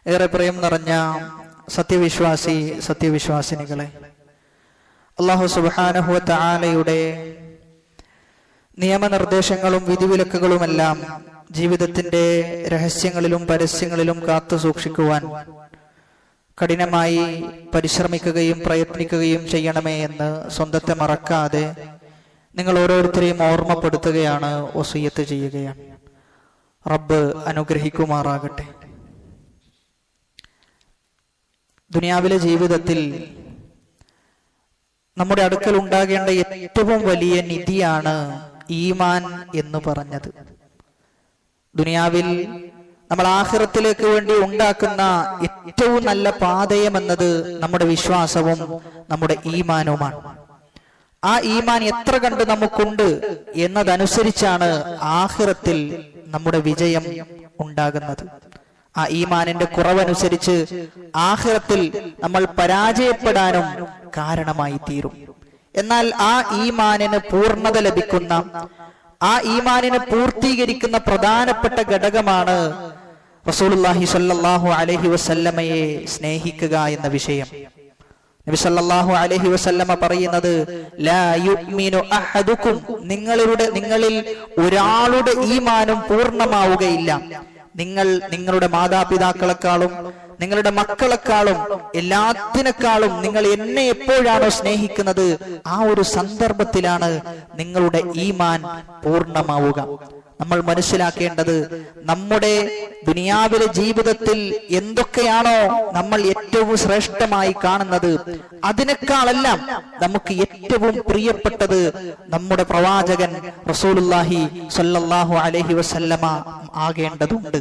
ഏറെ പ്രിയം നിറഞ്ഞ സത്യവിശ്വാസിനികളെ, അല്ലാഹു സുബ്ഹാനഹു വ തആലയുടെ നിയമനിർദ്ദേശങ്ങളും വിധിവിലക്കുകളുമെല്ലാം ജീവിതത്തിന്റെ രഹസ്യങ്ങളിലും പരസ്യങ്ങളിലും കാത്തു സൂക്ഷിക്കുവാൻ കഠിനമായി പരിശ്രമിക്കുകയും പ്രയത്നിക്കുകയും ചെയ്യണമേ എന്ന് സ്വന്തത്തെ മറക്കാതെ നിങ്ങൾ ഓരോരുത്തരെയും ഓർമ്മപ്പെടുത്തുകയാണ്, വസിയ്യത്ത് ചെയ്യുകയാണ്. റബ്ബ് അനുഗ്രഹിക്കുമാറാകട്ടെ. ദുനിയാവിലെ ജീവിതത്തിൽ നമ്മുടെ അടുക്കൽ ഉണ്ടാകേണ്ട ഏറ്റവും വലിയ നിധിയാണ് ഈമാൻ എന്ന് പറഞ്ഞത്. ദുനിയാവിൽ നമ്മൾ ആഖിറത്തിലേക്ക് വേണ്ടി ഉണ്ടാക്കുന്ന ഏറ്റവും നല്ല പാതയം എന്നത് നമ്മുടെ വിശ്വാസവും നമ്മുടെ ഈമാനുമാണ്. ആ ഈമാൻ എത്ര കണ്ട് നമുക്കുണ്ട് എന്നതനുസരിച്ചാണ് ആഖിറത്തിൽ നമ്മുടെ വിജയം ഉണ്ടാകുന്നത്. ആ ഈമാനിന്റെ കുറവനുസരിച്ച് ആഖിറത്തിൽ നമ്മൾ പരാജയപ്പെടാനും കാരണമായി തീരും. എന്നാൽ ആ ഈമാനിന് പൂർണ്ണത ലഭിക്കുന്ന, ആ ഈമാനിനെ പൂർത്തീകരിക്കുന്ന പ്രധാനപ്പെട്ട ഘടകമാണ് റസൂലുള്ളാഹി സ്വല്ലല്ലാഹു അലൈഹി വസല്ലമയെ സ്നേഹിക്കുക എന്ന വിഷയം. നബി സല്ലല്ലാഹു അലൈഹി വസല്ലമ പറയുന്നത്, ലാ യുഅ്മിനു അഹദുക്കും, നിങ്ങളിൽ ഒരാളുടെ ഈമാനും പൂർണ്ണമാവുകയില്ല. നിങ്ങൾ നിങ്ങളുടെ മാതാപിതാക്കളെക്കാളും നിങ്ങളുടെ മക്കളെക്കാളും എല്ലാത്തിനേക്കാളും നിങ്ങൾ എന്നെ എപ്പോഴാണോ സ്നേഹിക്കുന്നത്, ആ ഒരു സന്ദർഭത്തിലാണ് നിങ്ങളുടെ ഈമാൻ പൂർണ്ണമാവുക. നമ്മൾ മനസ്സിലാക്കേണ്ടത്, നമ്മുടെ ദുനിയാവിലെ ജീവിതത്തിൽ എന്തൊക്കെയാണോ നമ്മൾ ഏറ്റവും ശ്രേഷ്ഠമായി കാണുന്നത്, അതിനേക്കാളെല്ലാം നമുക്ക് ഏറ്റവും പ്രിയപ്പെട്ടത് നമ്മുടെ പ്രവാചകൻ റസൂലുള്ളാഹി സ്വല്ലല്ലാഹു അലൈഹി വസല്ലമ ആകേണ്ടതുണ്ട്.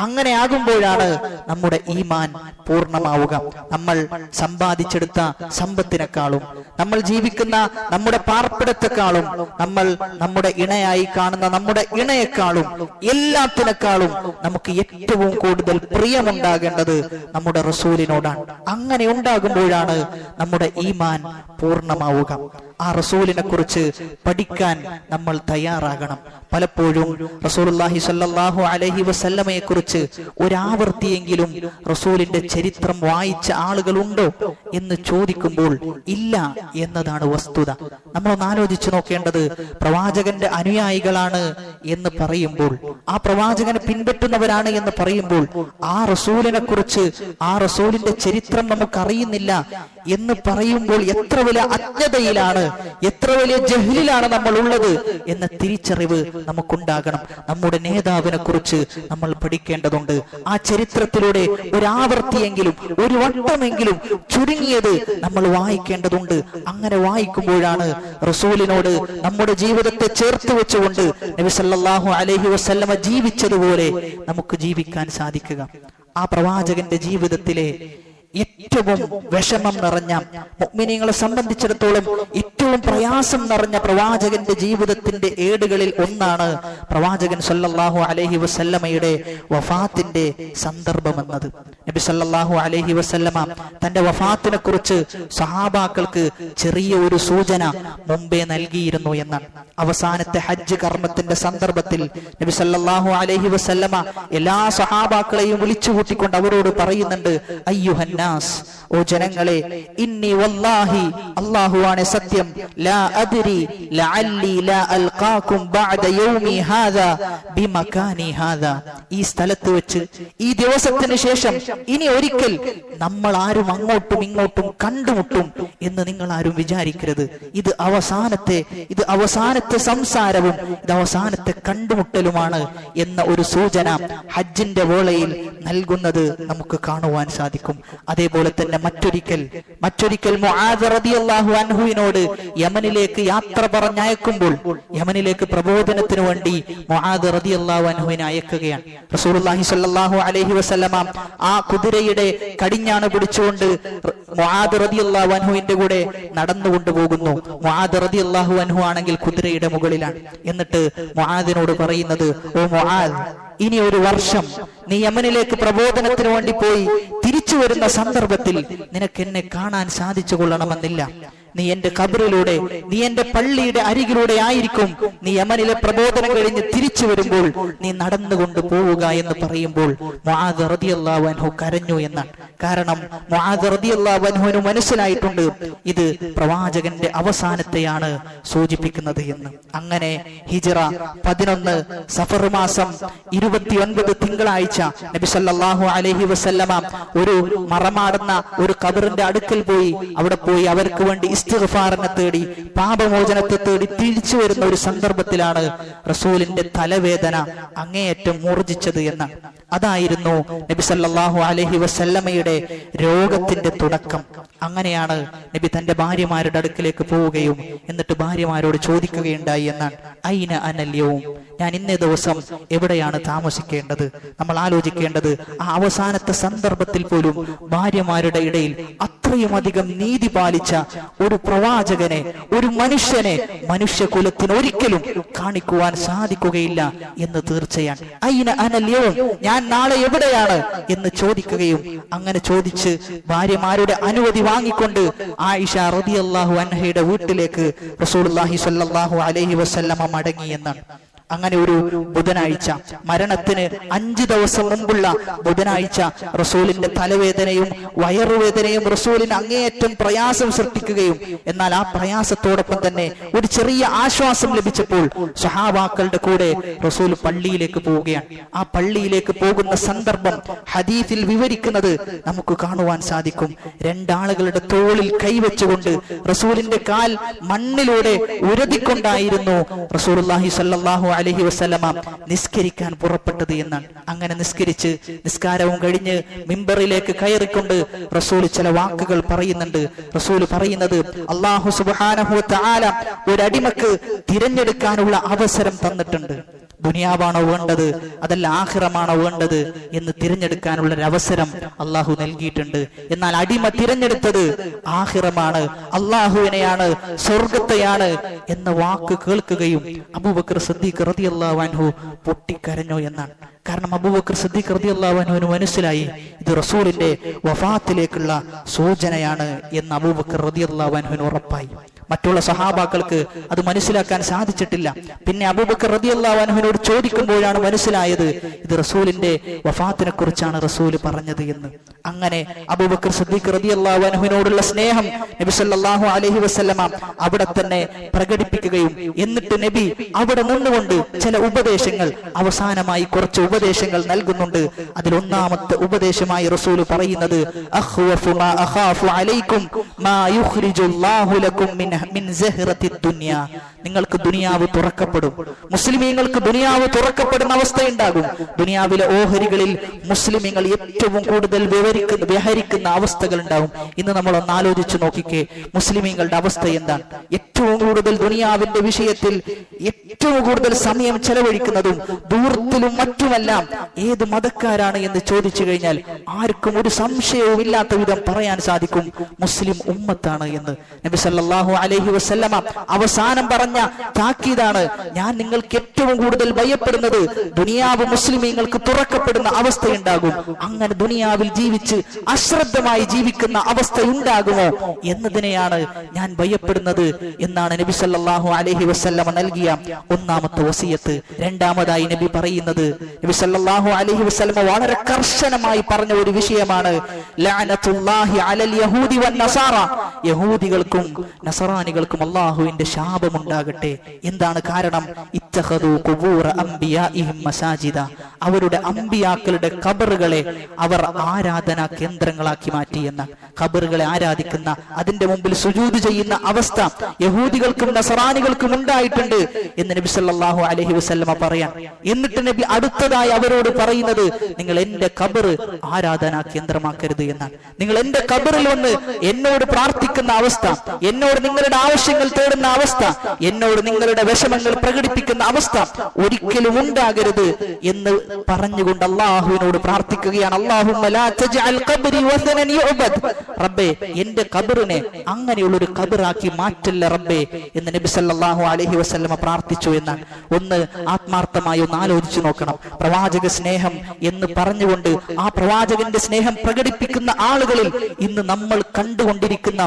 അങ്ങനെ ആകുമ്പോഴാണ് നമ്മുടെ ഈമാൻ പൂർണ്ണമാവുക. നമ്മൾ സമ്പാദിച്ചെടുത്ത സമ്പത്തിനേക്കാളും, നമ്മൾ ജീവിക്കുന്ന നമ്മുടെ പാർപ്പിടത്തെക്കാളും, നമ്മൾ നമ്മുടെ ഇണയായി കാണുന്ന നമ്മുടെ ഇണയെക്കാളും, എല്ലാത്തിനേക്കാളും നമുക്ക് ഏറ്റവും കൂടുതൽ പ്രിയമുണ്ടാകേണ്ടത് നമ്മുടെ റസൂലിനോടാണ്. അങ്ങനെ ഉണ്ടാകുമ്പോഴാണ് നമ്മുടെ ഈമാൻ പൂർണ്ണമാവുക. ആ റസൂലിനെ കുറിച്ച് പഠിക്കാൻ നമ്മൾ തയ്യാറാകണം. പലപ്പോഴും റസൂലുള്ളാഹി സ്വല്ലല്ലാഹു അലൈഹി വസല്ലമയെ കുറിച്ച് ഒരാവർത്തിയെങ്കിലും റസൂലിന്റെ ചരിത്രം വായിച്ച ആളുകളുണ്ടോ എന്ന് ചോദിക്കുമ്പോൾ ഇല്ല എന്നതാണ് വസ്തുത. നമ്മളൊന്ന് ആലോചിച്ചു നോക്കേണ്ടത്, പ്രവാചകന്റെ അനുയായികളാണ് എന്ന് പറയുമ്പോൾ, ആ പ്രവാചകനെ പിൻപറ്റുന്നവരാണ് എന്ന് പറയുമ്പോൾ, ആ റസൂലിനെ കുറിച്ച്, ആ റസൂലിന്റെ ചരിത്രം നമുക്കറിയുന്നില്ല എന്ന് പറയുമ്പോൾ എത്ര വലിയ അജ്ഞതയിലാണ്, എത്ര വലിയ ജഹ്ലിലാണ് നമ്മൾ ഉള്ളത് എന്ന തിരിച്ചറിവ് നമുക്കുണ്ടാകണം. നമ്മുടെ നേതാവിനെ കുറിച്ച് നമ്മൾ പഠിക്കേണ്ടതുണ്ട്. ആ ചരിത്രത്തിലൂടെ ഒരാവർത്തിയെങ്കിലും, ഒരു വട്ടമെങ്കിലും ചുരുങ്ങിയത് നമ്മൾ വായിക്കേണ്ടതുണ്ട്. അങ്ങനെ വായിക്കുമ്പോഴാണ് റസൂലിനോട് നമ്മുടെ ജീവിതത്തെ ചേർത്ത് വെച്ചുകൊണ്ട് നബി സല്ലല്ലാഹു അലൈഹി വസല്ലമ ജീവിച്ചതുപോലെ നമുക്ക് ജീവിക്കാൻ സാധിക്കുക. ആ പ്രവാചകന്റെ ജീവിതത്തിലെ ഏറ്റവും വിഷമം നിറഞ്ഞ, മുഅ്മിനീങ്ങളെ സംബന്ധിച്ചിടത്തോളം ഏറ്റവും പ്രയാസം നിറഞ്ഞ പ്രവാചകന്റെ ജീവിതത്തിന്റെ ഏടുകളിൽ ഒന്നാണ് പ്രവാചകൻ സല്ലല്ലാഹു അലൈഹി വസല്ലമയുടെ വഫാത്തിന്റെ സന്ദർഭമെന്നത്. നബി സല്ലല്ലാഹു അലൈഹി വസല്ലമ തന്റെ വഫാത്തിനെ കുറിച്ച് സഹാബാക്കൾക്ക് ചെറിയ ഒരു സൂചന മുമ്പേ നൽകിയിരുന്നു എന്നാണ്. അവസാനത്തെ ഹജ്ജ് കർമ്മത്തിന്റെ സന്ദർഭത്തിൽ നബി സല്ലല്ലാഹു അലൈഹി വസല്ലമ എല്ലാ സഹാബാക്കളെയും വിളിച്ചു കൂട്ടിക്കൊണ്ട് അവരോട് പറയുന്നുണ്ട്, അയ്യുഹൻ നാസ്, ഓ ജനങ്ങളെ, ഇന്നി വല്ലാഹി, അല്ലാഹുവാണ് സത്യം, ലാ അദ്രി ലഅല്ലി ലാ അൽഖാകും ബഅദ യൗമി ഹാദാ ബിമകാനി ഹാദാ, ഈ സ്ഥലത്ത് വെച്ച്, ഈ ദിവസത്തിന് ശേഷം ഇനി ഒരിക്കൽ നമ്മൾ ആരും അങ്ങോട്ടും ഇങ്ങോട്ടും കണ്ടുമുട്ടും എന്ന് നിങ്ങൾ ആരും വിചാരിക്കരുത്. ഇത് അവസാനത്തെ സംസാരവും ഇത് അവസാനത്തെ കണ്ടുമുട്ടലുമാണ് എന്ന ഒരു സൂചന ഹജ്ജിന്റെ വേളയിൽ നൽകുന്നത് നമുക്ക് കാണുവാൻ സാധിക്കും. അതേപോലെ തന്നെ മറ്റൊരിക്കൽ മുആദ് റളിയല്ലാഹു അൻഹുവിനോട് യമനിലേക്ക് യാത്ര പറഞ്ഞയക്കുമ്പോൾ, യമനിലേക്ക് പ്രബോധനത്തിന് വേണ്ടി മുആദ് റളിയല്ലാഹു അൻഹുവിനെ അയക്കുകയാണ്. റസൂലുള്ളാഹി സ്വല്ലല്ലാഹു അലൈഹി വസല്ലമ ആ കുതിരയുടെ കടിഞ്ഞാണ് പിടിച്ചുകൊണ്ട് മുആദ് റളിയല്ലാഹു അൻഹുവിന്റെ കൂടെ നടന്നുകൊണ്ട് പോകുന്നു. മുആദ് റളിയല്ലാഹു അൻഹു ആണെങ്കിൽ കുതിരയുടെ മുകളിലാണ്. എന്നിട്ട് മുആദിനോട് പറയുന്നത്, ഓ മുആദ്, ഇനി ഒരു വർഷം നീ യമനിലേക്ക് പ്രബോധനത്തിന് വേണ്ടി പോയി തിരിച്ചു വരുന്ന സന്ദർഭത്തിൽ നിനക്ക് എന്നെ കാണാൻ സാധിച്ചു കൊള്ളണമെന്നില്ല. നീ എന്റെ ഖബറിലൂടെ, നീ എന്റെ പള്ളിയുടെ അരികിലൂടെ ആയിരിക്കും, നീ യമനിലെ പ്രബോധനം കഴിഞ്ഞ് തിരിച്ചു വരുമ്പോൾ നീ നടന്നുകൊണ്ട് പോവുക എന്ന് പറയുമ്പോൾ മുആദ് റളിയല്ലാഹു അൻഹു കരഞ്ഞു എന്നാണ്. കാരണം മുആദ് റളിയല്ലാഹു അൻഹുവിന് മനസ്സിലായിട്ടുണ്ട് ഇത് പ്രവാചകന്റെ അവസാനത്തെയാണ് സൂചിപ്പിക്കുന്നത് എന്ന്. അങ്ങനെ ഹിജ്റ 11 സഫർ മാസം 29 തിങ്കളാഴ്ച നബി സല്ലല്ലാഹു അലൈഹി വസല്ലമ ഒരു മറമാടുന്ന ഒരു ഖബറിന്റെ അടുക്കൽ പോയി, അവിടെ പോയി അവർക്ക് വേണ്ടി ഇസ്തിഗ്ഫാറിനെ തേടി, പാപമോചനത്തെ തേടി തിരിച്ചു വരുന്ന ഒരു സന്ദർഭത്തിലാണ് റസൂലിന്റെ തലവേദന അങ്ങേയറ്റം മൂർജിച്ചത് എന്ന്. അതായിരുന്നു നബി സല്ലല്ലാഹു അലൈഹി വസല്ലമയുടെ രോഗത്തിന്റെ തുടക്കം. അങ്ങനെയാണ് നബി തന്റെ ഭാര്യമാരുടെ അടുക്കിലേക്ക് പോവുകയും എന്നിട്ട് ഭാര്യമാരോട് ചോദിക്കുകയുണ്ടായി എന്നാണ്, ഐന അനല്യവും, ഞാൻ ഇന്നേ ദിവസം എവിടെയാണ് താമസിക്കേണ്ടത്? നമ്മൾ ആലോചിക്കേണ്ടത് ആ അവസാനത്തെ സന്ദർഭത്തിൽ പോലും ഭാര്യമാരുടെ ഇടയിൽ അത്രയും അധികം നീതി പാലിച്ച ഒരു പ്രവാചകനെ, ഒരു മനുഷ്യനെ മനുഷ്യകുലത്തിന് ഒരിക്കലും കാണിക്കുവാൻ സാധിക്കുകയില്ല എന്ന് തീർച്ചയാണ്. ഐന അനല്യവും, ഞാൻ നാളെ എവിടെയാണ് എന്ന് ചോദിക്കുകയും അങ്ങനെ ചോദിച്ച് ഭാര്യമാരുടെ അനുമതി വാങ്ങിക്കൊണ്ട് ആയിഷ റളിയല്ലാഹു അൻഹയുടെ വീട്ടിലേക്ക് റസൂലുള്ളാഹി സ്വല്ലല്ലാഹു അലൈഹി വസല്ലമ മടങ്ങി എന്നാണ്. അങ്ങനെ ഒരു ബുധനാഴ്ച, മരണത്തിന് 5 ദിവസം മുമ്പുള്ള ബുധനാഴ്ച, റസൂലിന്റെ തലവേദനയും വയറുവേദനയും റസൂലിന് അങ്ങേയറ്റം പ്രയാസം സൃഷ്ടിക്കുകയും എന്നാൽ ആ പ്രയാസത്തോടൊപ്പം തന്നെ ഒരു ചെറിയ ആശ്വാസം ലഭിച്ചപ്പോൾ സ്വഹാബാക്കളുടെ കൂടെ റസൂൽ പള്ളിയിലേക്ക് പോവുകയാണ്. ആ പള്ളിയിലേക്ക് പോകുന്ന സന്ദർഭം ഹദീസിൽ വിവരിക്കുന്നത് നമുക്ക് കാണുവാൻ സാധിക്കും. 2 ആളുകളുടെ തോളിൽ കൈവച്ചുകൊണ്ട് റസൂലിന്റെ കാൽ മണ്ണിലൂടെ ഉരതിക്കൊണ്ടായിരുന്നു റസൂലുള്ളാഹി സ്വല്ലല്ലാഹു അലൈഹി വസല്ലമ നിസ്കരിക്കാൻ പുറപ്പെട്ടത് എന്നാണ്. അങ്ങനെ നിസ്കരിച്ച് നിസ്കാരവും കഴിഞ്ഞ് മിമ്പറിലേക്ക് കയറിക്കൊണ്ട് റസൂൽ ചില വാക്കുകൾ പറയുന്നുണ്ട്. റസൂൽ പറയുന്നത്, അല്ലാഹു സുബ്ഹാനഹു വ തആല ഒരു അടിമക്ക് തിരഞ്ഞെടുക്കാനുള്ള അവസരം തന്നിട്ടുണ്ട്. ദുനിയാവാണോ വേണ്ടത് അതല്ല ആഖിറമാണോ വേണ്ടത് എന്ന് തിരഞ്ഞെടുക്കാനുള്ള ഒരു അവസരം അള്ളാഹു നൽകിയിട്ടുണ്ട്. എന്നാൽ അടിമ തിരഞ്ഞെടുത്തത് ആഖിറമാണ്, അള്ളാഹുവിനെയാണ്, സ്വർഗത്തെയാണ് എന്ന വാക്ക് കേൾക്കുകയും അബൂബക്കർ സിദ്ദീഖ് റളിയല്ലാഹു അൻഹു പൊട്ടിക്കരഞ്ഞു എന്നാണ്. കാരണം അബൂബക്കർ സിദ്ദീഖ് റളിയല്ലാഹു അൻഹുവിന് മനസ്സിലായി ഇത് റസൂലിന്റെ വഫാത്തിലേക്കുള്ള സൂചനയാണ് എന്ന് അബൂബക്കർ റളിയല്ലാഹു അൻഹുവിന് ഉറപ്പായി. മറ്റുള്ള സഹാബാക്കൾക്ക് അത് മനസ്സിലാക്കാൻ സാധിച്ചിട്ടില്ല. പിന്നെ അബൂബക്കർ റളിയല്ലാഹു അൻഹുവിനോട് ചോദിക്കുമ്പോഴാണ് മനസ്സിലായത് ഇത് റസൂലിന്റെ വഫാത്തിനെ കുറിച്ചാണ് റസൂൽ പറഞ്ഞത് എന്ന്. അങ്ങനെ അബൂബക്കർ സിദ്ദീഖ് റളിയല്ലാഹു അൻഹുവിനോടുള്ള സ്നേഹം നബി സല്ലല്ലാഹു അലൈഹി വസല്ലമ അവിടെ തന്നെ പ്രകടിപ്പിക്കുകയും എന്നിട്ട് നബി അവിടെ നിന്നുകൊണ്ട് ചില ഉപദേശങ്ങൾ, അവസാനമായി കുറച്ച് ഉപദേശങ്ങൾ നൽകുന്നുണ്ട്. അതിൽ ഒന്നാമത്തെ ഉപദേശമായി റസൂൽ പറയുന്നത്, അഖ്വഫു മാ അഖാഫു അലൈക്കും മാ യുഖ്രിജുല്ലാഹു ലക്കും മിൻ സഹറത്തി ദുനിയ. നിങ്ങൾക്ക് ദുനിയാവ് തുറക്കപ്പെടും, മുസ്ലിമീങ്ങൾക്ക് ദുനിയാവ് തുറക്കപ്പെടുന്ന അവസ്ഥയുണ്ടാകും. ദുനിയാവിലെ ഓഹരികളിൽ മുസ്ലിമീങ്ങൾ ഏറ്റവും കൂടുതൽ വ്യവഹരിക്കുന്ന അവസ്ഥകൾ ഉണ്ടാവും. ഇന്ന് നമ്മൾ ഒന്ന് ആലോചിച്ച് നോക്കിക്കേ, മുസ്ലിമീങ്ങളുടെ അവസ്ഥ എന്താണ്? ഏറ്റവും കൂടുതൽ ദുനിയാവിന്റെ വിഷയത്തിൽ ഏറ്റവും കൂടുതൽ സമയം ചെലവഴിക്കുന്നതും ദൂരത്തിലും മറ്റുമെല്ലാം ഏത് മതക്കാരാണ് എന്ന് ചോദിച്ചു കഴിഞ്ഞാൽ ആർക്കും ഒരു സംശയവും ഇല്ലാത്ത വിധം പറയാൻ സാധിക്കും, മുസ്ലിം ഉമ്മത്താണ് എന്ന്. നബി സല്ലല്ലാഹു അലൈഹി വസല്ലമ അവസാനം പറഞ്ഞ താക്കീതാണ്, ഞാൻ നിങ്ങൾക്ക് ഏറ്റവും കൂടുതൽ ഭയപ്പെടുന്നത് ദുനിയാവ് മുസ്ലിമീങ്ങൾക്ക് തുറക്കപ്പെടുന്ന അവസ്ഥയുണ്ടാകും. അങ്ങനെ ദുനിയാവിൽ ജീവിച്ച് അശ്രദ്ധമായി ജീവിക്കുന്ന അവസ്ഥയുണ്ടാകുമോ എന്നതിനെയാണ് ഞാൻ ഭയപ്പെടുന്നത് എന്നാണ് നബി സല്ലല്ലാഹു അലൈഹി വസല്ലമ നൽകിയ ഒന്നാമത്തെ വസിയത്ത്. രണ്ടാമതായി നബി പറയുന്നത്, നബി സല്ലല്ലാഹു അലൈഹി വസല്ലമ വളരെ കർശനമായി പറഞ്ഞ ഒരു വിഷയമാണ്, ലഅനത്തുല്ലാഹി അലൽ യഹൂദി വൻ നസാറ. യഹൂദികൾക്കും നസറാനികൾക്കും അല്ലാഹുവിന്റെ ശാപമുണ്ടാകട്ടെ. എന്താണ് കാരണം? ഇത്തഖദു ഖുബൂറ അംബിയാഇഹിം മസാജിദ. അവരുടെ അമ്പിയാക്കളുടെ ഖബറുകളെ അവർ ആരാധനാ കേന്ദ്രങ്ങളാക്കി മാറ്റി എന്ന. ഖബറുകളെ ആരാധിക്കുന്ന, അതിന്റെ മുമ്പിൽ സുജൂദ് ചെയ്യുന്ന അവസ്ഥ യഹൂദികൾക്കും നസറാനികൾക്കും ഉണ്ടായിട്ടുണ്ട് എന്ന് നബി സല്ലല്ലാഹു അലൈഹി വസല്ലമ പറയാൻ. എന്നിട്ട് നബി അടുത്തതായി അവരോട് പറയുന്നത്, നിങ്ങൾ എന്റെ ഖബർ ആരാധനാ കേന്ദ്രമാക്കരുത് എന്നാണ്. നിങ്ങൾ എന്റെ ഖബറിൽ വന്ന് എന്നോട് പ്രാർത്ഥിക്കുന്ന അവസ്ഥ, എന്നോട് നിങ്ങളുടെ ആവശ്യങ്ങൾ തേടുന്ന അവസ്ഥ, എന്നോട് നിങ്ങളുടെ വിഷമങ്ങൾ പ്രകടിപ്പിക്കുന്ന അവസ്ഥ ഒരിക്കലും ഉണ്ടാകരുത് എന്ന് പറഞ്ഞുകൊണ്ട് അള്ളാഹുവിനോട് പ്രാർത്ഥിക്കുകയാണ്. അല്ലാഹുമ്മ ലാ തജ്അൽ ഖബ്രി വസനൻ യുഅബദ്. റബ്ബേ എന്റെ ഖബറിനെ അങ്ങനെയുള്ളൊരു ഖബറാക്കി മാറ്റല്ല റബ്ബേ എന്ന് നബി സല്ലല്ലാഹു അലൈഹി വസല്ലമ പ്രാർത്ഥിച്ചു എന്നാണ്. ഒന്ന് ആത്മാർത്ഥമായി ഒന്ന് ആലോചിച്ചു നോക്കണം. പ്രവാചക സ്നേഹം എന്ന് പറഞ്ഞുകൊണ്ട് ആ പ്രവാചകന്റെ സ്നേഹം പ്രകടിപ്പിക്കുന്ന ആളുകളിൽ ഇന്ന് നമ്മൾ കണ്ടുകൊണ്ടിരിക്കുന്ന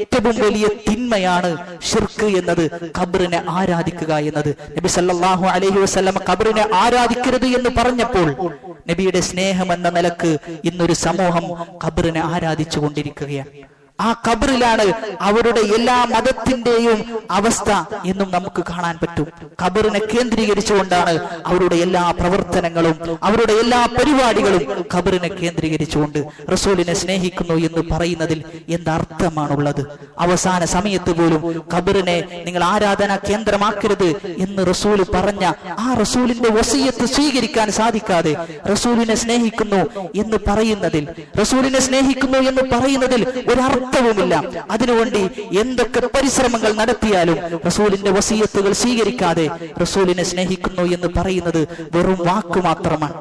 ഏറ്റവും വലിയ തിന്മയാണ് ശിർക്ക് എന്നത്, ഖബറിനെ ആരാധിക്കുക എന്നത്. നബി സല്ലല്ലാഹു അലൈഹി വസല്ലമ ഖബറിനെ ആരാധിക്കരുത് എന്ന് പറഞ്ഞപ്പോൾ നബിയുടെ സ്നേഹം എന്ന നിലക്ക് ഇന്നൊരു സമൂഹം ഖബറിനെ ആരാധിച്ചു കൊണ്ടിരിക്കുകയാണ്. ആ ഖബറിലാണ് അവരുടെ എല്ലാ മതത്തിന്റെയും അവസ്ഥ എന്നും നമുക്ക് കാണാൻ പറ്റും. ഖബറിനെ കേന്ദ്രീകരിച്ചുകൊണ്ടാണ് അവരുടെ എല്ലാ പ്രവർത്തനങ്ങളും, അവരുടെ എല്ലാ പരിപാടികളും ഖബറിനെ കേന്ദ്രീകരിച്ചുകൊണ്ട്. റസൂലിനെ സ്നേഹിക്കുന്നു എന്ന് പറയുന്നതിൽ എന്തർത്ഥമാണുള്ളത്? അവസാന സമയത്ത് പോലും ഖബറിനെ നിങ്ങൾ ആരാധനാ കേന്ദ്രമാക്കരുത് എന്ന് റസൂൽ പറഞ്ഞ ആ റസൂലിന്റെ വസിയത്ത് സ്വീകരിക്കാൻ സാധിക്കാതെ റസൂലിനെ സ്നേഹിക്കുന്നു എന്ന് പറയുന്നതിൽ ഒരർത്ഥവുമില്ല. അതിനുവേണ്ടി എന്തൊക്കെ പരിശ്രമങ്ങൾ നടത്തിയാലും റസൂലിന്റെ വസിയത്തുകൾ സ്വീകരിക്കാതെ റസൂലിനെ സ്നേഹിക്കുന്നു എന്ന് പറയുന്നത് വെറും വാക്ക് മാത്രമാണ്.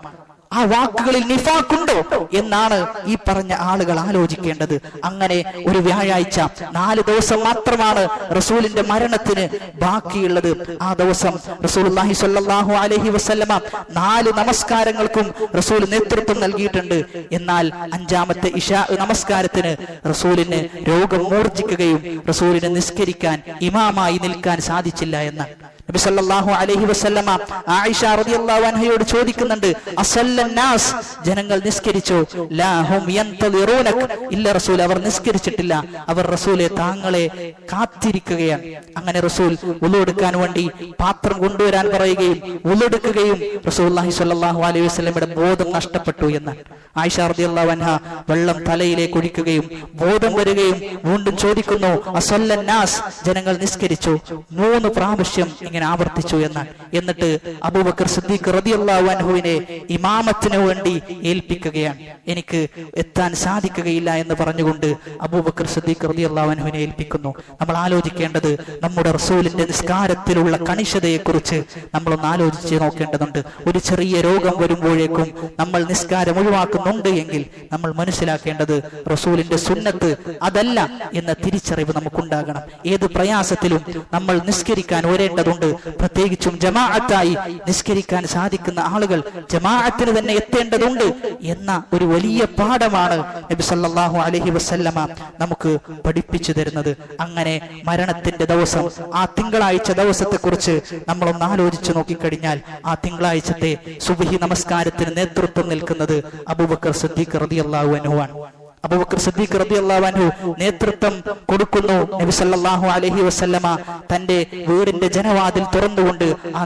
ആ വാക്കുകളിൽ നിഫാഖുണ്ടോ എന്നാണ് ഈ പറഞ്ഞ ആളുകൾ ആലോചിക്കേണ്ടത്. അങ്ങനെ ഒരു വ്യാഴാഴ്ച 4 ദിവസം മാത്രമാണ് റസൂലിന്റെ മരണത്തിന് ബാക്കിയുള്ളത്. ആ ദിവസം റസൂലുള്ളാഹി സ്വല്ലല്ലാഹു അലൈഹി വസല്ലമ 4 നമസ്കാരങ്ങൾക്കും റസൂൽ നേതൃത്വം നൽകിയിട്ടുണ്ട്. എന്നാൽ 5ാമത്തെ ഇശാ നമസ്കാരത്തിന് റസൂലിന് രോഗം മൂർച്ഛിക്കുകയും റസൂലിന് നിസ്കരിക്കാൻ ഇമാമായി നിൽക്കാൻ സാധിച്ചില്ല എന്നാണ്. നബി സല്ലല്ലാഹു അലൈഹി വസല്ലമ ആയിഷ റളിയല്ലാഹു അൻഹയോട് ചോദിക്കുന്നുണ്ട്, അസല്ലന്നാസ്, ജനങ്ങൾ നിസ്കരിച്ചോ? ലാ ഹും യന്തളിറൂനക, ഇല്ല റസൂൽ, അവർ നിസ്കരിച്ചിട്ടില്ല, അവർ റസൂലെ താങ്കളെ കാത്തിരിക്കുകയാണ്. അങ്ങനെ റസൂൽ വുളു എടുക്കാൻ വേണ്ടി പാത്രം കൊണ്ടുവരാൻ പറയുകയും വുളു എടുക്കുകയും റസൂലുള്ളാഹി സ്വല്ലല്ലാഹു അലൈഹി വസല്ലമയുടെ ബോധം നഷ്ടപ്പെട്ടു എന്ന് ആയിഷ റളിയല്ലാഹു അൻഹ വെള്ളം തലയിലേക്ക് ഒഴിക്കുകയും ബോധം വരികയും വീണ്ടും ചോദിക്കുന്നു, അസല്ലന്നാസ്, ജനങ്ങൾ നിസ്കരിച്ചു? 3 പ്രാവശ്യം ഇങ്ങനെ ആവർത്തിച്ചു എന്നാണ്. എന്നിട്ട് അബൂബക്കർ സിദ്ദീഖ് റളിയല്ലാഹു അൻഹുവിനെ ഇമാമത്തിന് വേണ്ടി ഏൽപ്പിക്കുകയാണ്. എനിക്ക് എത്താൻ സാധിക്കുകയില്ല എന്ന് പറഞ്ഞുകൊണ്ട് അബൂബക്കർ സിദ്ദീഖ് റളിയല്ലാഹു അൻഹുവിനെ ഏൽപ്പിക്കുന്നു. നമ്മൾ ആലോചിക്കേണ്ടത് നമ്മുടെ റസൂലിന്റെ നിസ്കാരത്തിലുള്ള കണിശതയെ കുറിച്ച് നമ്മളൊന്ന് ആലോചിച്ച് നോക്കേണ്ടതുണ്ട്. ഒരു ചെറിയ രോഗം വരുമ്പോഴേക്കും നമ്മൾ നിസ്കാരം ഒഴിവാക്കുന്നുണ്ട് എങ്കിൽ നമ്മൾ മനസ്സിലാക്കേണ്ടത് റസൂലിന്റെ സുന്നത്ത് അതല്ല എന്ന തിരിച്ചറിവ് നമുക്കുണ്ടാകണം. ഏത് പ്രയാസത്തിലും നമ്മൾ നിസ്കരിക്കാൻ വരേണ്ടതുണ്ട്. പ്രത്യേകിച്ചും ജമാഅത്തായി നിസ്കരിക്കാൻ സാധിക്കുന്ന ആളുകൾ ജമാഅത്തിന് തന്നെ എത്തേണ്ടതുണ്ട് എന്ന ഒരു വലിയ പാഠമാണ് നബി സല്ലല്ലാഹു അലൈഹി വസല്ലമ നമുക്ക് പഠിപ്പിച്ചു തരുന്നത്. അങ്ങനെ മരണത്തിന്റെ ദിവസം, ആ തിങ്കളാഴ്ച ദിവസത്തെ കുറിച്ച് നമ്മളൊന്ന് ആലോചിച്ചു നോക്കിക്കഴിഞ്ഞാൽ ആ തിങ്കളാഴ്ചത്തെ സുബ്ഹി നമസ്കാരത്തിന് നേതൃത്വം നിൽക്കുന്നത് അബൂബക്കർ സിദ്ദീഖ് റളിയല്ലാഹു അൻഹു ആണ്. അബൂബക്കർ സിദ്ദീഖ് റളിയല്ലാഹു അൻഹു നേതൃത്വം കൊടുക്കുന്നു. നബി സല്ലല്ലാഹു അലൈഹി വസല്ലമ തന്റെ വീടിന്റെ ജനവാതിൽ തുറന്നുകൊണ്ട് ആ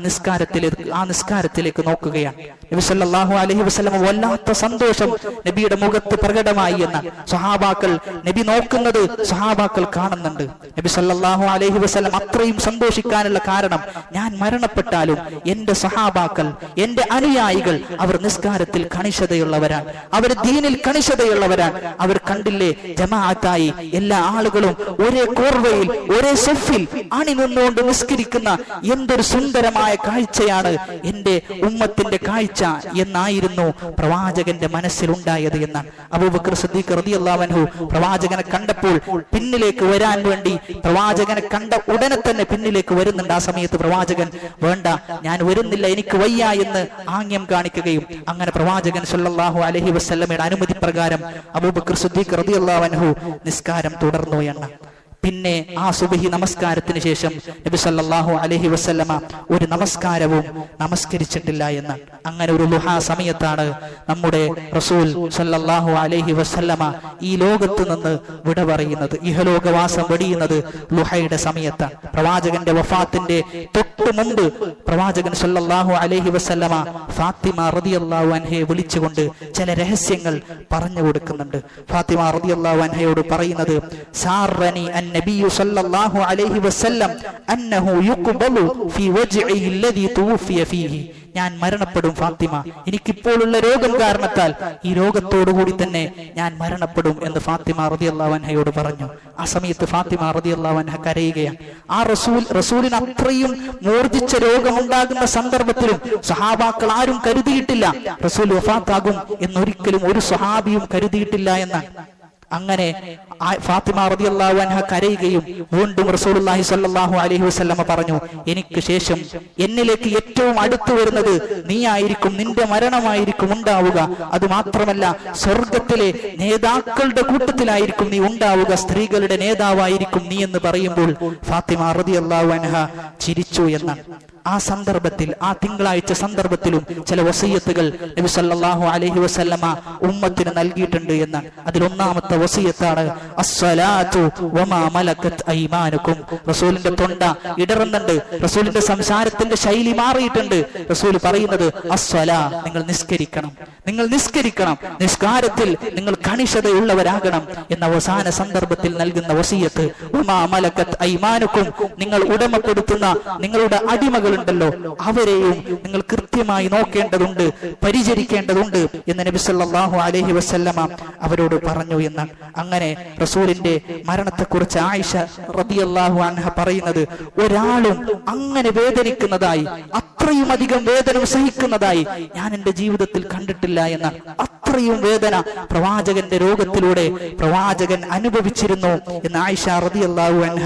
നിസ്കാരത്തിലേക്ക് നോക്കുകയാണ്. നബി സല്ലല്ലാഹു അലൈഹി വസല്ലമ വല്ലാത്ത സന്തോഷം നബിയുടെ മുഖത്ത് പ്രകടമായി എന്ന് സ്വഹാബാക്കൾ, നബി നോക്കുന്നത് സ്വഹാബാക്കൾ കാണുന്നുണ്ട്. നബി സല്ലല്ലാഹു അലൈഹി വസല്ലം അത്രയും സന്തോഷിക്കാനുള്ള കാരണം, ഞാൻ മരണപ്പെട്ടാലും എന്റെ സ്വഹാബാക്കൾ, എന്റെ അനുയായികൾ, അവർ നിസ്കാരത്തിൽ കണിശതയുള്ളവരാണ്, അവർ ദീനിൽ കണിശതയുള്ളവരാണ്. അവർ കണ്ടില്ലേ, ജമാഅത്തായി എല്ലാ ആളുകളും ഒരേ കോർവയിൽ ഒരേ സഫിൽ അണിനിന്നുകൊണ്ട് നിസ്കരിക്കുന്ന എന്തൊരു സുന്ദരമായ കാഴ്ചയാണ് എന്റെ ഉമ്മത്തിന്റെ കാഴ്ച എന്നായിരുന്നു പ്രവാചകന്റെ മനസ്സിലുണ്ടായത് എന്നാണ്. അബൂബക്കർ സിദ്ദീഖ് റളിയല്ലാഹു അൻഹു പ്രവാചകനെ കണ്ടപ്പോൾ പിന്നിലേക്ക് വരാൻ വേണ്ടി, പ്രവാചകനെ കണ്ട ഉടനെ തന്നെ പിന്നിലേക്ക് വരുന്നുണ്ട്. ആ സമയത്ത് പ്രവാചകൻ, വേണ്ട, ഞാൻ വരുന്നില്ല, എനിക്ക് വയ്യ എന്ന് ആംഗ്യം കാണിക്കുകയും അങ്ങനെ പ്രവാചകൻ സല്ലല്ലാഹു അലൈഹി വസല്ലമയുടെ അനുമതി പ്രകാരം അബൂബക്കർ സിദ്ദീഖ് റളിയല്ലാഹു അൻഹു നിസ്കാരം തുടർന്നു എന്ന്. പിന്നെ ആ സുബ്ഹി നമസ്കാരത്തിന് ശേഷം നബി സല്ലല്ലാഹു അലൈഹി വസല്ലമ ഒരു നമസ്കാരവും നമസ്കരിച്ചിട്ടില്ല എന്ന്. അങ്ങനെ ഒരു ളുഹാ സമയത്താണ് നമ്മുടെ റസൂൽ സല്ലല്ലാഹു അലൈഹി വസല്ലമ ഈ ലോകത്ത് നിന്ന് വിട പറയുന്നത്. ഇഹലോകവാസം വെടിയുന്നത് ളുഹയുടെ സമയത്താണ്. പ്രവാചകന്റെ വഫാത്തിന്റെ തൊട്ടു മുമ്പ് പ്രവാചകൻ സല്ലല്ലാഹു അലൈഹി വസല്ലമ ഫാത്തിമ റളിയല്ലാഹു അൻഹയെ വിളിച്ചുകൊണ്ട് ചില രഹസ്യങ്ങൾ പറഞ്ഞു കൊടുക്കുന്നുണ്ട്. ഫാത്തിമ റളിയല്ലാഹു അൻഹയോട് പറയുന്നത്, സാറനി النبي صلى الله عليه وسلم أنه يقبل في وجعه الذي توفي فيه. ഞാൻ മരണപ്പെടും ഫാത്തിമ, എനിക്കിപ്പോഴുള്ള രോഗം കാരണത്താൽ ഈ രോഗത്തോടുകൂടി തന്നെ ഞാൻ മരണപ്പെടും എന്ന് ഫാത്തിമ റളിയല്ലാഹു അൻഹയോട് പറഞ്ഞു. ആ സമയത്ത് ഫാത്തിമ റളിയല്ലാഹു അൻഹ കരയുകയാണ്. ആ റസൂലിന് അത്രയും മൂർജിച്ച രോഗമുണ്ടാകുന്ന സന്ദർഭത്തിലും സഹാബാക്കൾ ആരും കരുതിയിട്ടില്ല റസൂൽ വഫാത്താകും എന്നൊരിക്കലും ഒരു സ്വഹാബിയും കരുതിയിട്ടില്ല എന്നാണ്. അങ്ങനെ ഫാത്തിമ റളിയല്ലാഹു അൻഹ കരയുകയും വീണ്ടും റസൂലുള്ളാഹി സ്വല്ലല്ലാഹു അലൈഹി വസല്ലമ പറഞ്ഞു, എനിക്ക് ശേഷം എന്നിലേക്ക് ഏറ്റവും അടുത്തു വരുന്നത് നീ ആയിരിക്കും, നിന്റെ മരണമായിരിക്കും ഉണ്ടാവുക. അത് മാത്രമല്ല സ്വർഗത്തിലെ നേതാക്കളുടെ കൂട്ടത്തിലായിരിക്കും നീ ഉണ്ടാവുക, സ്ത്രീകളുടെ നേതാവായിരിക്കും നീ എന്ന് പറയുമ്പോൾ ഫാത്തിമ റളിയല്ലാഹു അൻഹ ചിരിച്ചു എന്നാണ്. ആ സന്ദർഭത്തിൽ, ആ തിങ്കളാഴ്ച സന്ദർഭത്തിലും ചില വസിയത്തുകൾ നബി സല്ലല്ലാഹു അലൈഹി വസല്ലമ ഉമ്മത്തിന് നൽകിയിട്ടുണ്ട് എന്നാണ്. അതിലൊന്നാമത്തെ വസിയത്താണ് അസ്സലാത്തു വമാ മലക്കത് ഐമാനുക്കും. റസൂലിന്റെ തൊണ്ട ഇടറുന്നുണ്ട്, റസൂലിന്റെ സംസാരത്തിന്റെ ശൈലി മാറിയിട്ടുണ്ട്. റസൂൽ പറയുന്നത് അസ്സലാ, നിങ്ങൾ നിസ്കരിക്കണം, നിങ്ങൾ നിസ്കരിക്കണം, നിസ്കാരത്തിൽ നിങ്ങൾ കണിശതയുള്ളവരാകണം എന്ന അവസാന സന്ദർഭത്തിൽ നൽകുന്ന വസിയത്ത്. വമാ മലക്കത് ഐമാനുക്കും, നിങ്ങൾ ഉടമപ്പെടുത്തുന്ന നിങ്ങളുടെ അടിമകൾ ണ്ടല്ലോ അവരെയും നിങ്ങൾ കൃത്യമായി നോക്കേണ്ടതുണ്ട്, പരിചരിക്കേണ്ടതുണ്ട് എന്ന് നബി സല്ലല്ലാഹു അലൈഹി വസല്ലമ അവരോട് പറഞ്ഞു എന്നാണ്. അങ്ങനെ റസൂലിന്റെ മരണത്തെക്കുറിച്ച് ആയിഷ റളിയല്ലാഹു അൻഹ പറയുന്നത്, ഒരാളും അങ്ങനെ വേദനിക്കുന്നതായി, അത്രയും അധികം വേദന സഹിക്കുന്നതായി ഞാൻ എന്റെ ജീവിതത്തിൽ കണ്ടിട്ടില്ല എന്നാണ്. അത്രയും വേദന പ്രവാചകന്റെ രോഗത്തിലൂടെ പ്രവാചകൻ അനുഭവിച്ചിരുന്നു എന്ന് ആയിഷ റളിയല്ലാഹു അൻഹ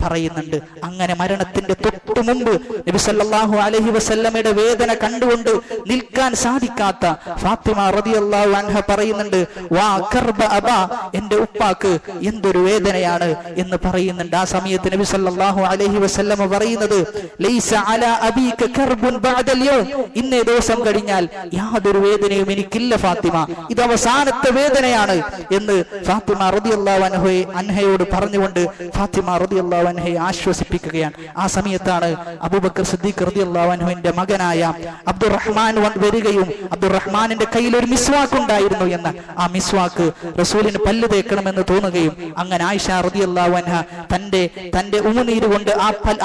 പറയുന്നുണ്ട്. അങ്ങനെ മരണത്തിന്റെ തൊട്ടു മുമ്പ് നബി സല്ലല്ലാഹു അലൈഹി വസല്ലമയുടെ വേദന കണ്ടുകൊണ്ട് നിൽക്കാൻ സാധിക്കാത്ത ഫാത്തിമ റളിയല്ലാഹു അൻഹ പറയുന്നുണ്ട്, വാ കർബ അബാ, എന്റെ ഉപ്പാക്ക് എന്തൊരു വേദനയാണ് എന്ന് പറയുന്നുണ്ട്. ആ സമയത്ത് നബി സല്ലല്ലാഹു അലൈഹി വസല്ലമ പറയുന്നത്, ലൈസ അലാ അബീക കർബുൻ ബഅദൽ യൗം, ഇന്നേ ദിവസം കഴിഞ്ഞാൽ യാതൊരു വേദനയും എനിക്കില്ല ഫാത്തിമ, ഇത് അവസാനത്തെ വേദനയാണ് എന്ന് ഫാത്തിമ റളിയല്ലാഹു അൻഹയോട് പറഞ്ഞുകൊണ്ട് ഫാത്തിമ റളിയല്ലാഹു അൻഹയെ ആശ്വസിപ്പിക്കുകയാണ്. ആ സമയത്താണ് അബൂബക്കർ സിദ്ദീഖ് റളിയല്ലാഹു അൻഹുവിന്റെ മകനായ അബ്ദുറഹ്മാൻ വരികയും അബ്ദുറഹ്മാനിന്റെ കയ്യിൽ ഒരു മിസ്വാക്ക് ഉണ്ടായിരുന്നു എന്ന്, ആ മിസ്വാക്ക് റസൂലിന് പല്ല് തേക്കണമെന്ന് തോന്നുകയും അങ്ങനെ ആയിഷ റളിയല്ലാഹു അൻഹ തന്റെ ഉമിനീര് കൊണ്ട്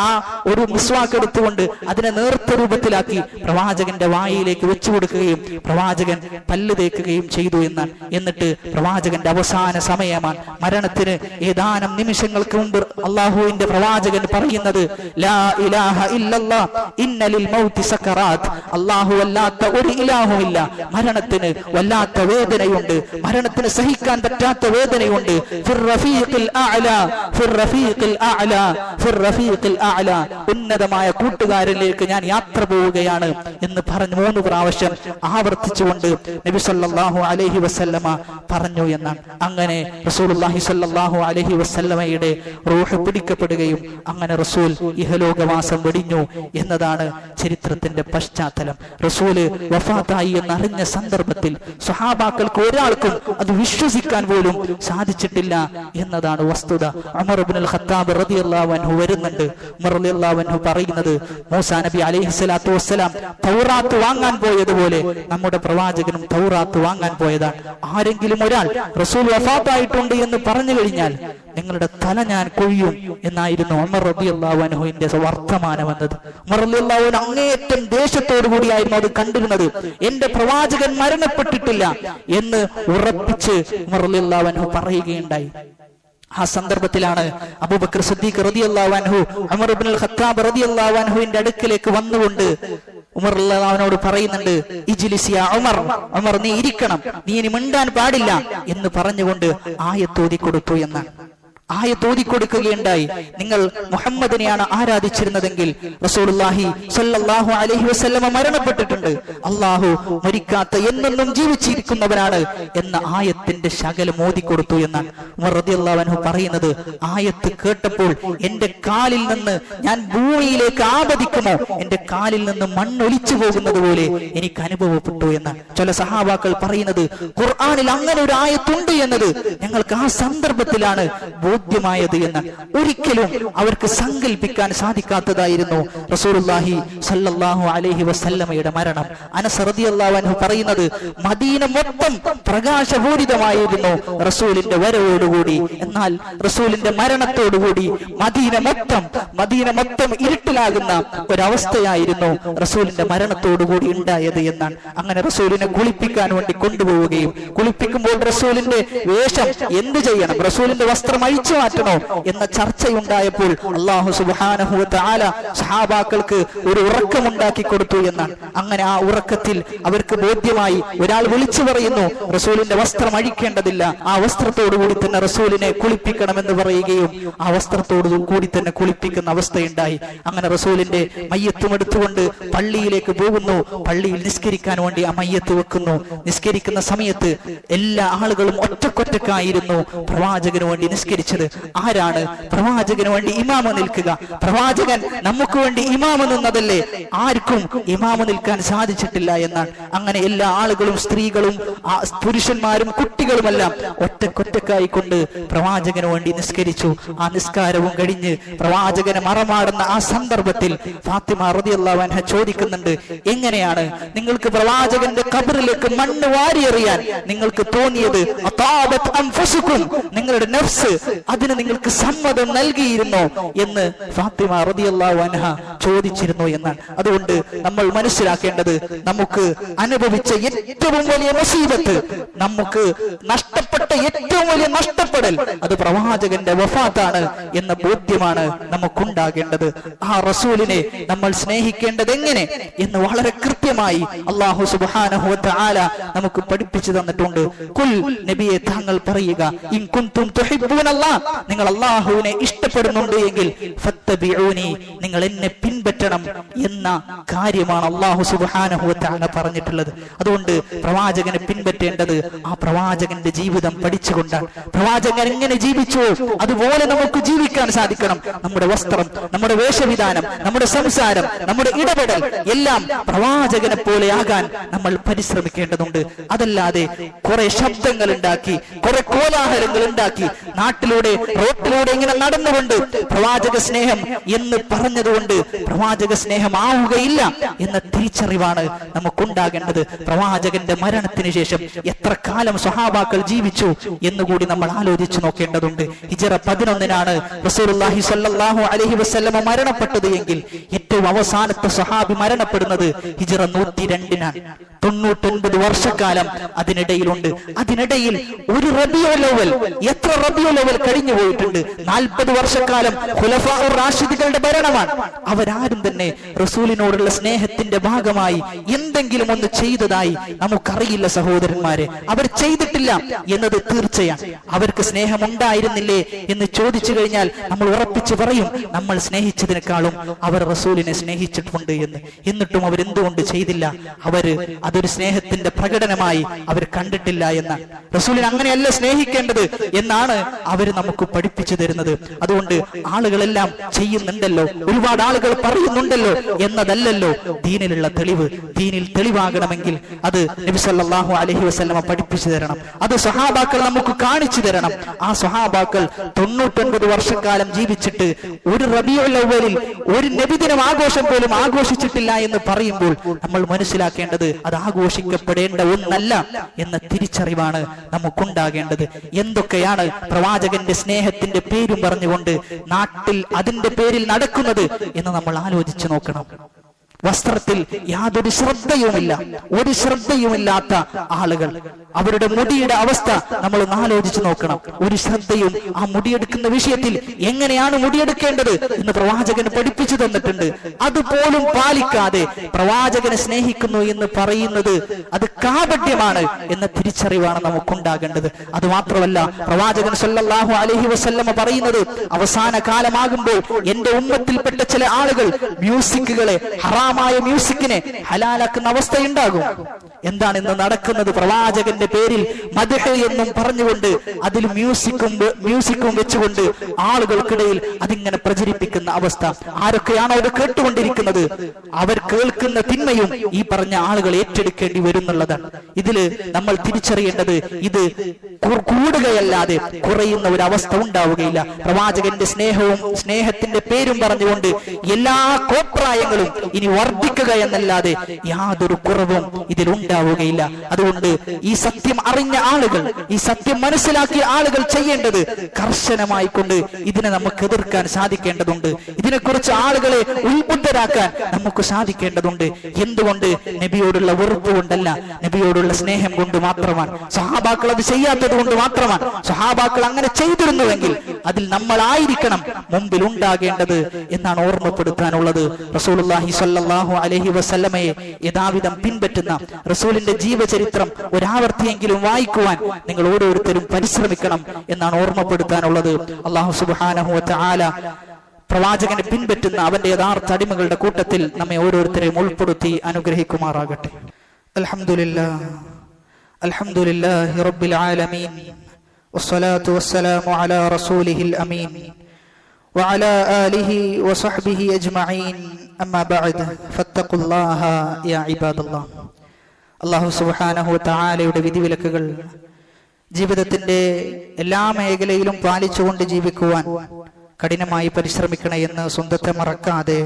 ആ ഒരു മിസ്വാക്ക് എടുത്തുകൊണ്ട് അതിനെ നേർത്ത രൂപത്തിലാക്കി പ്രവാചകന്റെ വായിലേക്ക് വെച്ചു കൊടുക്കുകയും പ്രവാചകൻ പല്ല് തേക്കുകയും ചെയ്തു എന്നാണ്. എന്നിട്ട് പ്രവാചകന്റെ അവസാന സമയമാണ്, മരണത്തിന് ഏതാനും നിമിഷങ്ങൾക്ക് മുമ്പ് അള്ളാഹുവിന്റെ പ്രവാചകൻ പറയുന്നത്, ലാ ഇലാഹ ഇല്ലല്ലാഹ് ഇന്ന ലിൽ മൗതി സക്കറാത്ത്, അല്ലാഹു അല്ലാത്ത ഒരു ഇലാഹുമില്ല, മരണത്തിന് വല്ലാത്ത വേദനയുണ്ട്, മരണത്തിന് സഹിക്കാൻ പറ്റാത്ത വേദനയുണ്ട്. ഫിർ റഫീഖിൽ അഅ്ലാ, ഫിർ റഫീഖിൽ അഅ്ലാ, ഫിർ റഫീഖിൽ അഅ്ലാ, ഉന്നതമായ കൂട്ടുകാരിലേക്ക് ഞാൻ യാത്ര പോവുകയാണ് എന്ന് പറഞ്ഞ് 3 പ്രാവശ്യം ആവർത്തിച്ചുകൊണ്ട് നബി സല്ലല്ലാഹു അലൈഹി വസല്ലമ പറഞ്ഞു എന്നാണ്. അങ്ങനെ റസൂലുള്ളാഹി സല്ലല്ലാഹു അലൈഹി വസല്ലമയുടെ റൂഹ് പിടിക്കപ്പെടുകയും അങ്ങനെ റസൂൽ ഇഹലോകവാസം വെടിഞ്ഞു എന്നതാണ് ചരിത്രത്തിന്റെ പശ്ചാത്തലം. റസൂല് വഫാത്തായി എന്നറിഞ്ഞ സന്ദർഭത്തിൽ സ്വഹാബാക്കൾക്ക് ഒരാൾക്കും അത് വിശ്വസിക്കാൻ പോലും സാധിച്ചിട്ടില്ല എന്നതാണ് വസ്തുത. ഉമർ ഇബ്നുൽ ഖത്താബ് റളിയല്ലാഹു അൻഹു വരുന്നുണ്ട്. ഉമർ റളിയല്ലാഹു അൻഹു പറയുന്നത്, മൂസാ നബി അലൈഹിസ്സലാത്തു വസ്സലാം തൗറാത്ത് വാങ്ങാൻ പോയതുപോലെ നമ്മുടെ പ്രവാചകനും തൗറാത്ത് വാങ്ങാൻ പോയതാണ്. ആരെങ്കിലും ഒരാൾ റസൂൽ വഫാത്തായിട്ടുണ്ട് എന്ന് പറഞ്ഞു കഴിഞ്ഞാൽ നിങ്ങളുടെ തല ഞാൻ കൊയ്യും എന്നായിരുന്നു ഉമർ റളിയല്ലാഹു അൻഹുവിന്റെ വർത്തമാനം എന്നത്. ഉമർ റളിയല്ലാഹു അൻഹു അങ്ങേയറ്റം ദേഷ്യത്തോടു കൂടിയായിരുന്നു അത് കണ്ടിരുന്നത്. എന്റെ പ്രവാചകൻ മരണപ്പെട്ടിട്ടില്ല എന്ന് ഉറപ്പിച്ച് ഉമർ റളിയല്ലാഹു അൻഹു പറയുകയുണ്ടായി. ആ സന്ദർഭത്തിലാണ് അബൂബക്കർ സിദ്ദീഖ് റളിയല്ലാഹു അൻഹു ഉമർ ഇബ്നുൽ ഖത്താബ് റളിയല്ലാഹു അൻഹുവിന്റെ അടുക്കലേക്ക് വന്നുകൊണ്ട് ഉമർ റളിയല്ലാഹു അൻഹുവോട് പറയുന്നുണ്ട്, ഇജ്ലിസ് യാ ഉമർ, ഉമർ നീ ഇരിക്കണം, നീ ഇനി മിണ്ടാൻ പാടില്ല എന്ന് പറഞ്ഞുകൊണ്ട് ആയത്ത് ഓതി കൊടുത്തു എന്നാണ്. ആയത്ത് ഓതി കൊടുക്കുകയുണ്ടായി. നിങ്ങൾ മുഹമ്മദിനെയാണ് ആരാധിച്ചിരുന്നതെങ്കിൽ റസൂലുള്ളാഹി സ്വല്ലല്ലാഹു അലൈഹി വസല്ലമ മരണപ്പെട്ടിട്ടുണ്ട്, അല്ലാഹു മരിക്കാത്ത എന്നെന്നും ജീവിച്ചിരിക്കുന്നവനാണ് എന്ന ആയത്തിന്റെ ശകലം ഓതി കൊടുത്തു എന്നാണ് ഉമർ റളിയല്ലാഹു അൻഹു പറയുന്നത്. ആയത്ത് കേട്ടപ്പോൾ എന്റെ കാലിൽ നിന്ന് ഞാൻ ഭൂമിയിലേക്ക് ആപതിക്കുമോ, എന്റെ കാലിൽ നിന്ന് മണ്ണൊലിച്ചു പോകുന്നത് പോലെ എനിക്ക് അനുഭവപ്പെട്ടു എന്ന് ചില സഹാബാക്കൾ പറയുന്നത്. ഖുർആനിൽ അങ്ങനെ ഒരു ആയത്തുണ്ട് എന്നത് ഞങ്ങൾക്ക് ആ സന്ദർഭത്തിലാണ് ബോധ്യമായത് എന്ന്. ഒരിക്കലും അവർക്ക് സങ്കല്പിക്കാൻ സാധിക്കാത്തതായിരുന്നു റസൂലുള്ളാഹി സ്വല്ലല്ലാഹു അലൈഹി വസല്ലമയുടെ മരണം. അനസ് റളിയല്ലാഹു അൻഹു പറയുന്നത്, മദീന മൊത്തം പ്രകാശപൂരിതമായിരുന്നു റസൂലിന്റെ വരവോടുകൂടി. എന്നാൽ റസൂലിന്റെ മരണത്തോടുകൂടി മദീന മൊത്തം ഇരുട്ടിലാകുന്ന ഒരവസ്ഥയായിരുന്നു റസൂലിന്റെ മരണത്തോടുകൂടി ഉണ്ടായത് എന്നാണ്. അങ്ങനെ റസൂലിനെ കുളിപ്പിക്കാൻ വേണ്ടി കൊണ്ടുപോവുകയും കുളിപ്പിക്കുമ്പോൾ റസൂലിന്റെ വേഷം എന്ത് ചെയ്യണം, റസൂലിന്റെ വസ്ത്രം അഴിച്ചു പൊളിച്ചു മാറ്റണോ എന്ന ചർച്ചയുണ്ടായപ്പോൾ അല്ലാഹു സുബ്ഹാനഹു വ തആല സഹാബാക്കൾക്ക് ഒരു ഉറക്കമുണ്ടാക്കി കൊടുത്തു എന്നാണ്. അങ്ങനെ ആ ഉറക്കത്തിൽ അവർക്ക് ബോധ്യമായി. ഒരാൾ വിളിച്ചു പറയുന്നു റസൂലിന്റെ വസ്ത്രം അഴിക്കേണ്ടതില്ല, ആ വസ്ത്രത്തോടു കൂടി തന്നെ റസൂലിനെ കുളിപ്പിക്കണമെന്ന് പറയുകയും ആ വസ്ത്രത്തോടു കൂടി തന്നെ കുളിപ്പിക്കുന്ന അവസ്ഥയുണ്ടായി. അങ്ങനെ റസൂലിന്റെ മയ്യത്തും എടുത്തുകൊണ്ട് പള്ളിയിലേക്ക് പോകുന്നു. പള്ളിയിൽ നിസ്കരിക്കാൻ വേണ്ടി ആ മയ്യത്ത് വെക്കുന്നു. നിസ്കരിക്കുന്ന സമയത്ത് എല്ലാ ആളുകളും ഒറ്റക്കൊറ്റക്കായിരുന്നു പ്രവാചകന് വേണ്ടി നിസ്കരിച്ചത്. ആരാണ് പ്രവാചകന് വേണ്ടി ഇമാമ നിൽക്കുക? പ്രവാചകൻ നമുക്ക് വേണ്ടി ഇമാമ നിന്നതല്ലേ, ആർക്കും ഇമാമ നിൽക്കാൻ സാധിച്ചിട്ടില്ല എന്നാണ്. അങ്ങനെ എല്ലാ ആളുകളും, സ്ത്രീകളും പുരുഷന്മാരും കുട്ടികളുമെല്ലാം ഒറ്റക്കൊറ്റക്കായിക്കൊണ്ട് പ്രവാചകന് വേണ്ടി നിസ്കരിച്ചു. ആ നിസ്കാരവും കഴിഞ്ഞ് പ്രവാചകനെ മറമാടുന്ന ആ സന്ദർഭത്തിൽ ഫാത്തിമ റളിയല്ലാഹു അൻഹ ചോദിക്കുന്നുണ്ട്, എങ്ങനെയാണ് നിങ്ങൾക്ക് പ്രവാചകന്റെ ഖബറിലേക്ക് മണ്ണ് വാരിയെറിയാൻ നിങ്ങൾക്ക് തോന്നിയത്? അതാബത് അൻഫുസുകും, നിങ്ങളുടെ നഫ്സ് അതിന് നിങ്ങൾക്ക് സമ്മതം നൽകിയിരുന്നോ എന്ന് ഫാത്തിമ റളിയല്ലാഹു അൻഹ ചോദിച്ചിരുന്നു എന്നാണ്. അതുകൊണ്ട് നമ്മൾ മനസ്സിലാക്കേണ്ടത്, നമുക്ക് അനുഭവിച്ച ഏറ്റവും വലിയ മുസീബത്ത്, നമുക്ക് നഷ്ടപ്പെട്ട ഏറ്റവും വലിയ നഷ്ടപ്പെടൽ അത് പ്രവാചകന്റെ വഫാത്താണ് എന്ന ബോധ്യമാണ് നമുക്കുണ്ടാകേണ്ടത്. ആ റസൂലിനെ നമ്മൾ സ്നേഹിക്കേണ്ടത് എങ്ങനെ എന്ന് വളരെ കൃത്യമായി അല്ലാഹു സുബ്ഹാനഹു വ തആല നമുക്ക് പഠിപ്പിച്ചു തന്നിട്ടുണ്ട്. ഖുൽ, നബിയെ താങ്കൾ പറയുക, ഇൻ കുൻതും തുഹിബ്ബൂനല്ലാഹ്, നിങ്ങൾ അല്ലാഹുവിനെ ഇഷ്ടപ്പെടുന്നുണ്ട് എങ്കിൽ ഫത്തബിഊനി, നിങ്ങൾ എന്നെ പിൻപറ്റണം എന്ന കാര്യമാണ് അല്ലാഹു സുബ്ഹാനഹു വ തആല പറഞ്ഞിട്ടുള്ളത്. അതുകൊണ്ട് പ്രവാചകനെ പിൻപറ്റേണ്ടത് ആ പ്രവാചകന്റെ ജീവിതം പഠിച്ചുകൊണ്ടാണ്. പ്രവാചകൻ എങ്ങനെ ജീവിച്ചു അതുപോലെ നമുക്ക് ജീവിക്കാൻ സാധിക്കണം. നമ്മുടെ വസ്ത്രം, നമ്മുടെ വേഷവിധാനം, നമ്മുടെ സംസാരം, നമ്മുടെ ഇടപെടൽ എല്ലാം പ്രവാചകനെ പോലെ ആകാൻ നമ്മൾ പരിശ്രമിക്കേണ്ടതുണ്ട്. അതല്ലാതെ കുറെ ശബ്ദങ്ങൾ ഉണ്ടാക്കി, കുറെ കോലാഹലങ്ങൾ ഉണ്ടാക്കി, നാട്ടിലൂടെ റോട്ടിലൂടെ ഇങ്ങനെ നടന്നുകൊണ്ട് പ്രവാചക സ്നേഹം എന്ന് പറഞ്ഞതുകൊണ്ട് പ്രവാചക സ്നേഹം ആവുകയില്ല എന്ന തിരിച്ചറിവാണ് നമുക്കുണ്ടാകേണ്ടത്. പ്രവാചകന്റെ മരണത്തിന് ശേഷം എത്ര കാലം സ്വഹാബാക്കൾ ജീവിച്ചു എന്നുകൂടി നമ്മൾ ആലോചിച്ചു നോക്കേണ്ടതുണ്ട്. ഹിജ്റ 11 റസൂലുള്ളാഹി സ്വല്ലല്ലാഹു അലൈഹി വസല്ലമ മരണപ്പെട്ടത് എങ്കിൽ ഏറ്റവും അവസാനത്തെ സ്വഹാബി മരണപ്പെടുന്നത് ഹിജ്റ 102 99 വർഷക്കാലം അതിനിടയിലുണ്ട്. അതിനിടയിൽ ഒരു റബീഉൽ അവ്വൽ, എത്ര റബീഉൽ അവ്വൽ കഴിഞ്ഞു പോയിട്ടുണ്ട്. 40 വർഷക്കാലം ഖുലഫാഉർ റാഷിദുകളുടെ ഭരണമാണ്. അവരാരും തന്നെ റസൂലിനോടുള്ള സ്നേഹത്തിന്റെ ഭാഗമായി എന്തെങ്കിലും ഒന്ന് ചെയ്തതായി നമുക്കറിയില്ല സഹോദരന്മാരെ. അവർ ചെയ്തിട്ടില്ല എന്നത് തീർച്ചയാണ്. അവർക്ക് സ്നേഹമുണ്ടായിരുന്നില്ലേ എന്ന് ചോദിച്ചു കഴിഞ്ഞാൽ നമ്മൾ ഉറപ്പിച്ചു പറയും, നമ്മൾ സ്നേഹിച്ചതിനേക്കാളും അവർ റസൂലിനെ സ്നേഹിച്ചിട്ടുണ്ട് എന്ന്. എന്നിട്ടും അവരെന്തുകൊണ്ട് ചെയ്തില്ല? അവര് അതൊരു സ്നേഹത്തിന്റെ പ്രകടനമായി അവർ കണ്ടിട്ടില്ല എന്നാണ്. റസൂലിനെ അങ്ങനെയല്ല സ്നേഹിക്കേണ്ടത് എന്നാണ് അവർ നമുക്ക് പഠിപ്പിച്ചു തരുന്നത്. അതുകൊണ്ട് ആളുകളെല്ലാം ചെയ്യുന്നുണ്ടല്ലോ, ഒരുപാട് ആളുകൾ പറയുന്നുണ്ടല്ലോ എന്നതല്ലല്ലോ ദീനിലുള്ള തെളിവ്. ദീനിൽ തെളിവാകണമെങ്കിൽ അത് നബി സല്ലല്ലാഹു അലൈഹി വസല്ലമ പഠിപ്പിച്ചു തരണം. അത് സ്വഹാബാക്കൾ നമുക്ക് കാണിച്ചു തരണം. ആ സ്വഹാബാക്കൾ 99 വർഷക്കാലം ജീവിച്ചിട്ട് ഒരു റബീഉൽ അവ്വലിൽ ഒരു നബിദിനം ആഘോഷം പോലും ആഘോഷിച്ചിട്ടില്ല എന്ന് പറയുമ്പോൾ നമ്മൾ മനസ്സിലാക്കേണ്ടത് അത് ആഘോഷിക്കപ്പെടേണ്ട ഒന്നല്ല എന്ന തിരിച്ചറിവാണ് നമുക്കുണ്ടാകേണ്ടത്. എന്തൊക്കെയാണ് പ്രവാചകന്റെ സ്നേഹത്തിന്റെ പേരും പറഞ്ഞുകൊണ്ട് നാട്ടിൽ അതിന്റെ പേരിൽ നടക്കുന്നത് എന്ന് നമ്മൾ ആലോചിച്ചു നോക്കണം. വസ്ത്രത്തിൽ യാതൊരു ശ്രദ്ധയുമില്ല, ഒരു ശ്രദ്ധയുമില്ലാത്ത ആളുകൾ, അവരുടെ മുടിയുടെ അവസ്ഥ നമ്മൾ ഒന്ന് ആലോചിച്ച് നോക്കണം. ഒരു ശ്രദ്ധയും ആ മുടിയെടുക്കുന്ന വിഷയത്തിൽ എങ്ങനെയാണ് മുടിയെടുക്കേണ്ടത് എന്ന് പ്രവാചകന് പഠിപ്പിച്ചു തന്നിട്ടുണ്ട്. അതുപോലും പാലിക്കാതെ പ്രവാചകനെ സ്നേഹിക്കുന്നു എന്ന് പറയുന്നത് അത് കാപട്യമാണ് എന്ന തിരിച്ചറിവാണ് നമുക്കുണ്ടാകേണ്ടത്. അത് മാത്രമല്ല, പ്രവാചകൻ സല്ലല്ലാഹു അലൈഹി വസല്ലമ പറയുന്നത് അവസാന കാലമാകുമ്പോൾ എന്റെ ഉമ്മത്തിൽപ്പെട്ട ചില ആളുകൾ മ്യൂസിക്കുകളെ, ഹറാമായ മ്യൂസിക്കിനെ ഹലാലാക്കുന്ന അവസ്ഥയുണ്ടാകും. എന്താണ് ഇന്ന് നടക്കുന്നത്? പ്രവാചകന്റെ പേരിൽ മദ്ഹ് എന്നും പറഞ്ഞുകൊണ്ട് അതിൽ മ്യൂസിക്കും വെച്ചുകൊണ്ട് ആളുകൾക്കിടയിൽ അതിങ്ങനെ പ്രചരിപ്പിക്കുന്ന അവസ്ഥ. ആരൊക്കെയാണോ അത് കേട്ടുകൊണ്ടിരിക്കുന്നത് അവർ കേൾക്കുന്ന തിന്മയും ഈ പറഞ്ഞ ആളുകൾ ഏറ്റെടുക്കേണ്ടി വരുന്നുള്ളതാണ്. ഇതില് നമ്മൾ തിരിച്ചറിയേണ്ടത് ഇത് കൂടുകയല്ലാതെ കുറയുന്ന ഒരു അവസ്ഥ ഉണ്ടാവുകയില്ല. പ്രവാചകന്റെ സ്നേഹത്തിന്റെ പേരും പറഞ്ഞുകൊണ്ട് എല്ലാ കോപ്രായങ്ങളും ഇനി വർദ്ധിക്കുക എന്നല്ലാതെ യാതൊരു കുറവും ഇതിലുണ്ടാവുകയില്ല. അതുകൊണ്ട് ഈ സത്യം അറിഞ്ഞ ആളുകൾ, ഈ സത്യം മനസ്സിലാക്കിയ ആളുകൾ ചെയ്യേണ്ടത് കർശനമായി കൊണ്ട് ഇതിനെ നമുക്ക് എതിർക്കാൻ സാധിക്കേണ്ടതുണ്ട്. ഇതിനെക്കുറിച്ച് ആളുകളെ ഉത്ബുദ്ധരാക്കാൻ നമുക്ക് സാധിക്കേണ്ടതുണ്ട്. എന്തുകൊണ്ട്? നബിയോടുള്ള വെറുപ്പ് കൊണ്ടല്ല, നബിയോടുള്ള സ്നേഹം കൊണ്ട് മാത്രമാണ്. സഹാബാക്കൾ അത് ചെയ്യാത്തത് കൊണ്ട് മാത്രമാണ്. സഹാബാക്കൾ അങ്ങനെ ചെയ്തിരുന്നുവെങ്കിൽ അതിൽ നമ്മളായിരിക്കണം മുമ്പിൽ ഉണ്ടാകേണ്ടത് എന്നാണ് ഓർമ്മപ്പെടുത്താനുള്ളത്. റസൂലുള്ളാഹി സ്വല്ലല്ലാഹു അലൈഹി വസല്ലമയെ യഥാവിധം പിൻപറ്റുന്ന റസൂലിന്റെ ജീവചരിത്രം ഒരാവർത്തിയെങ്കിലും വായിക്കുവാൻ നിങ്ങൾ ഓരോരുത്തരും പരിശ്രമിക്കണം എന്നാണ് ഓർമ്മപ്പെടുത്താനുള്ളത്. അല്ലാഹു സുബ്ഹാനഹു വ തആല പ്രവാചകനെ പിൻപറ്റുന്ന അവന്റെ യഥാർത്ഥ അടിമകളുടെ കൂട്ടത്തിൽ നമ്മെ ഓരോരുത്തരെയും ഉൾപ്പെടുത്തി അനുഗ്രഹിക്കുമാറാകട്ടെ. അൽഹംദുലില്ലാഹ് അൽഹംദുലില്ലാഹി റബ്ബിൽ ആലമീൻ വസ്സലാത്തു വസ്സലാമു അലാ റസൂലിഹിൽ അമീൻ വഅലാ ആലിഹി വസഹ്ബിഹി അജ്മഈൻ അമ്മാ ബഅദ് ഫത്തഖുല്ലാഹ യാ ഇബാദല്ലാഹ്. അല്ലാഹു സുബ്ഹാനഹു വ തആലയുടെ വിധിവിലക്കുകൾ ജീവിതത്തിന്റെ എല്ലാ മേഖലയിലും പാലിച്ചുകൊണ്ട് ജീവിക്കുവാൻ കഠിനമായി പരിശ്രമിക്കണേ എന്ന് സ്വന്തത്തെ മറക്കാതെ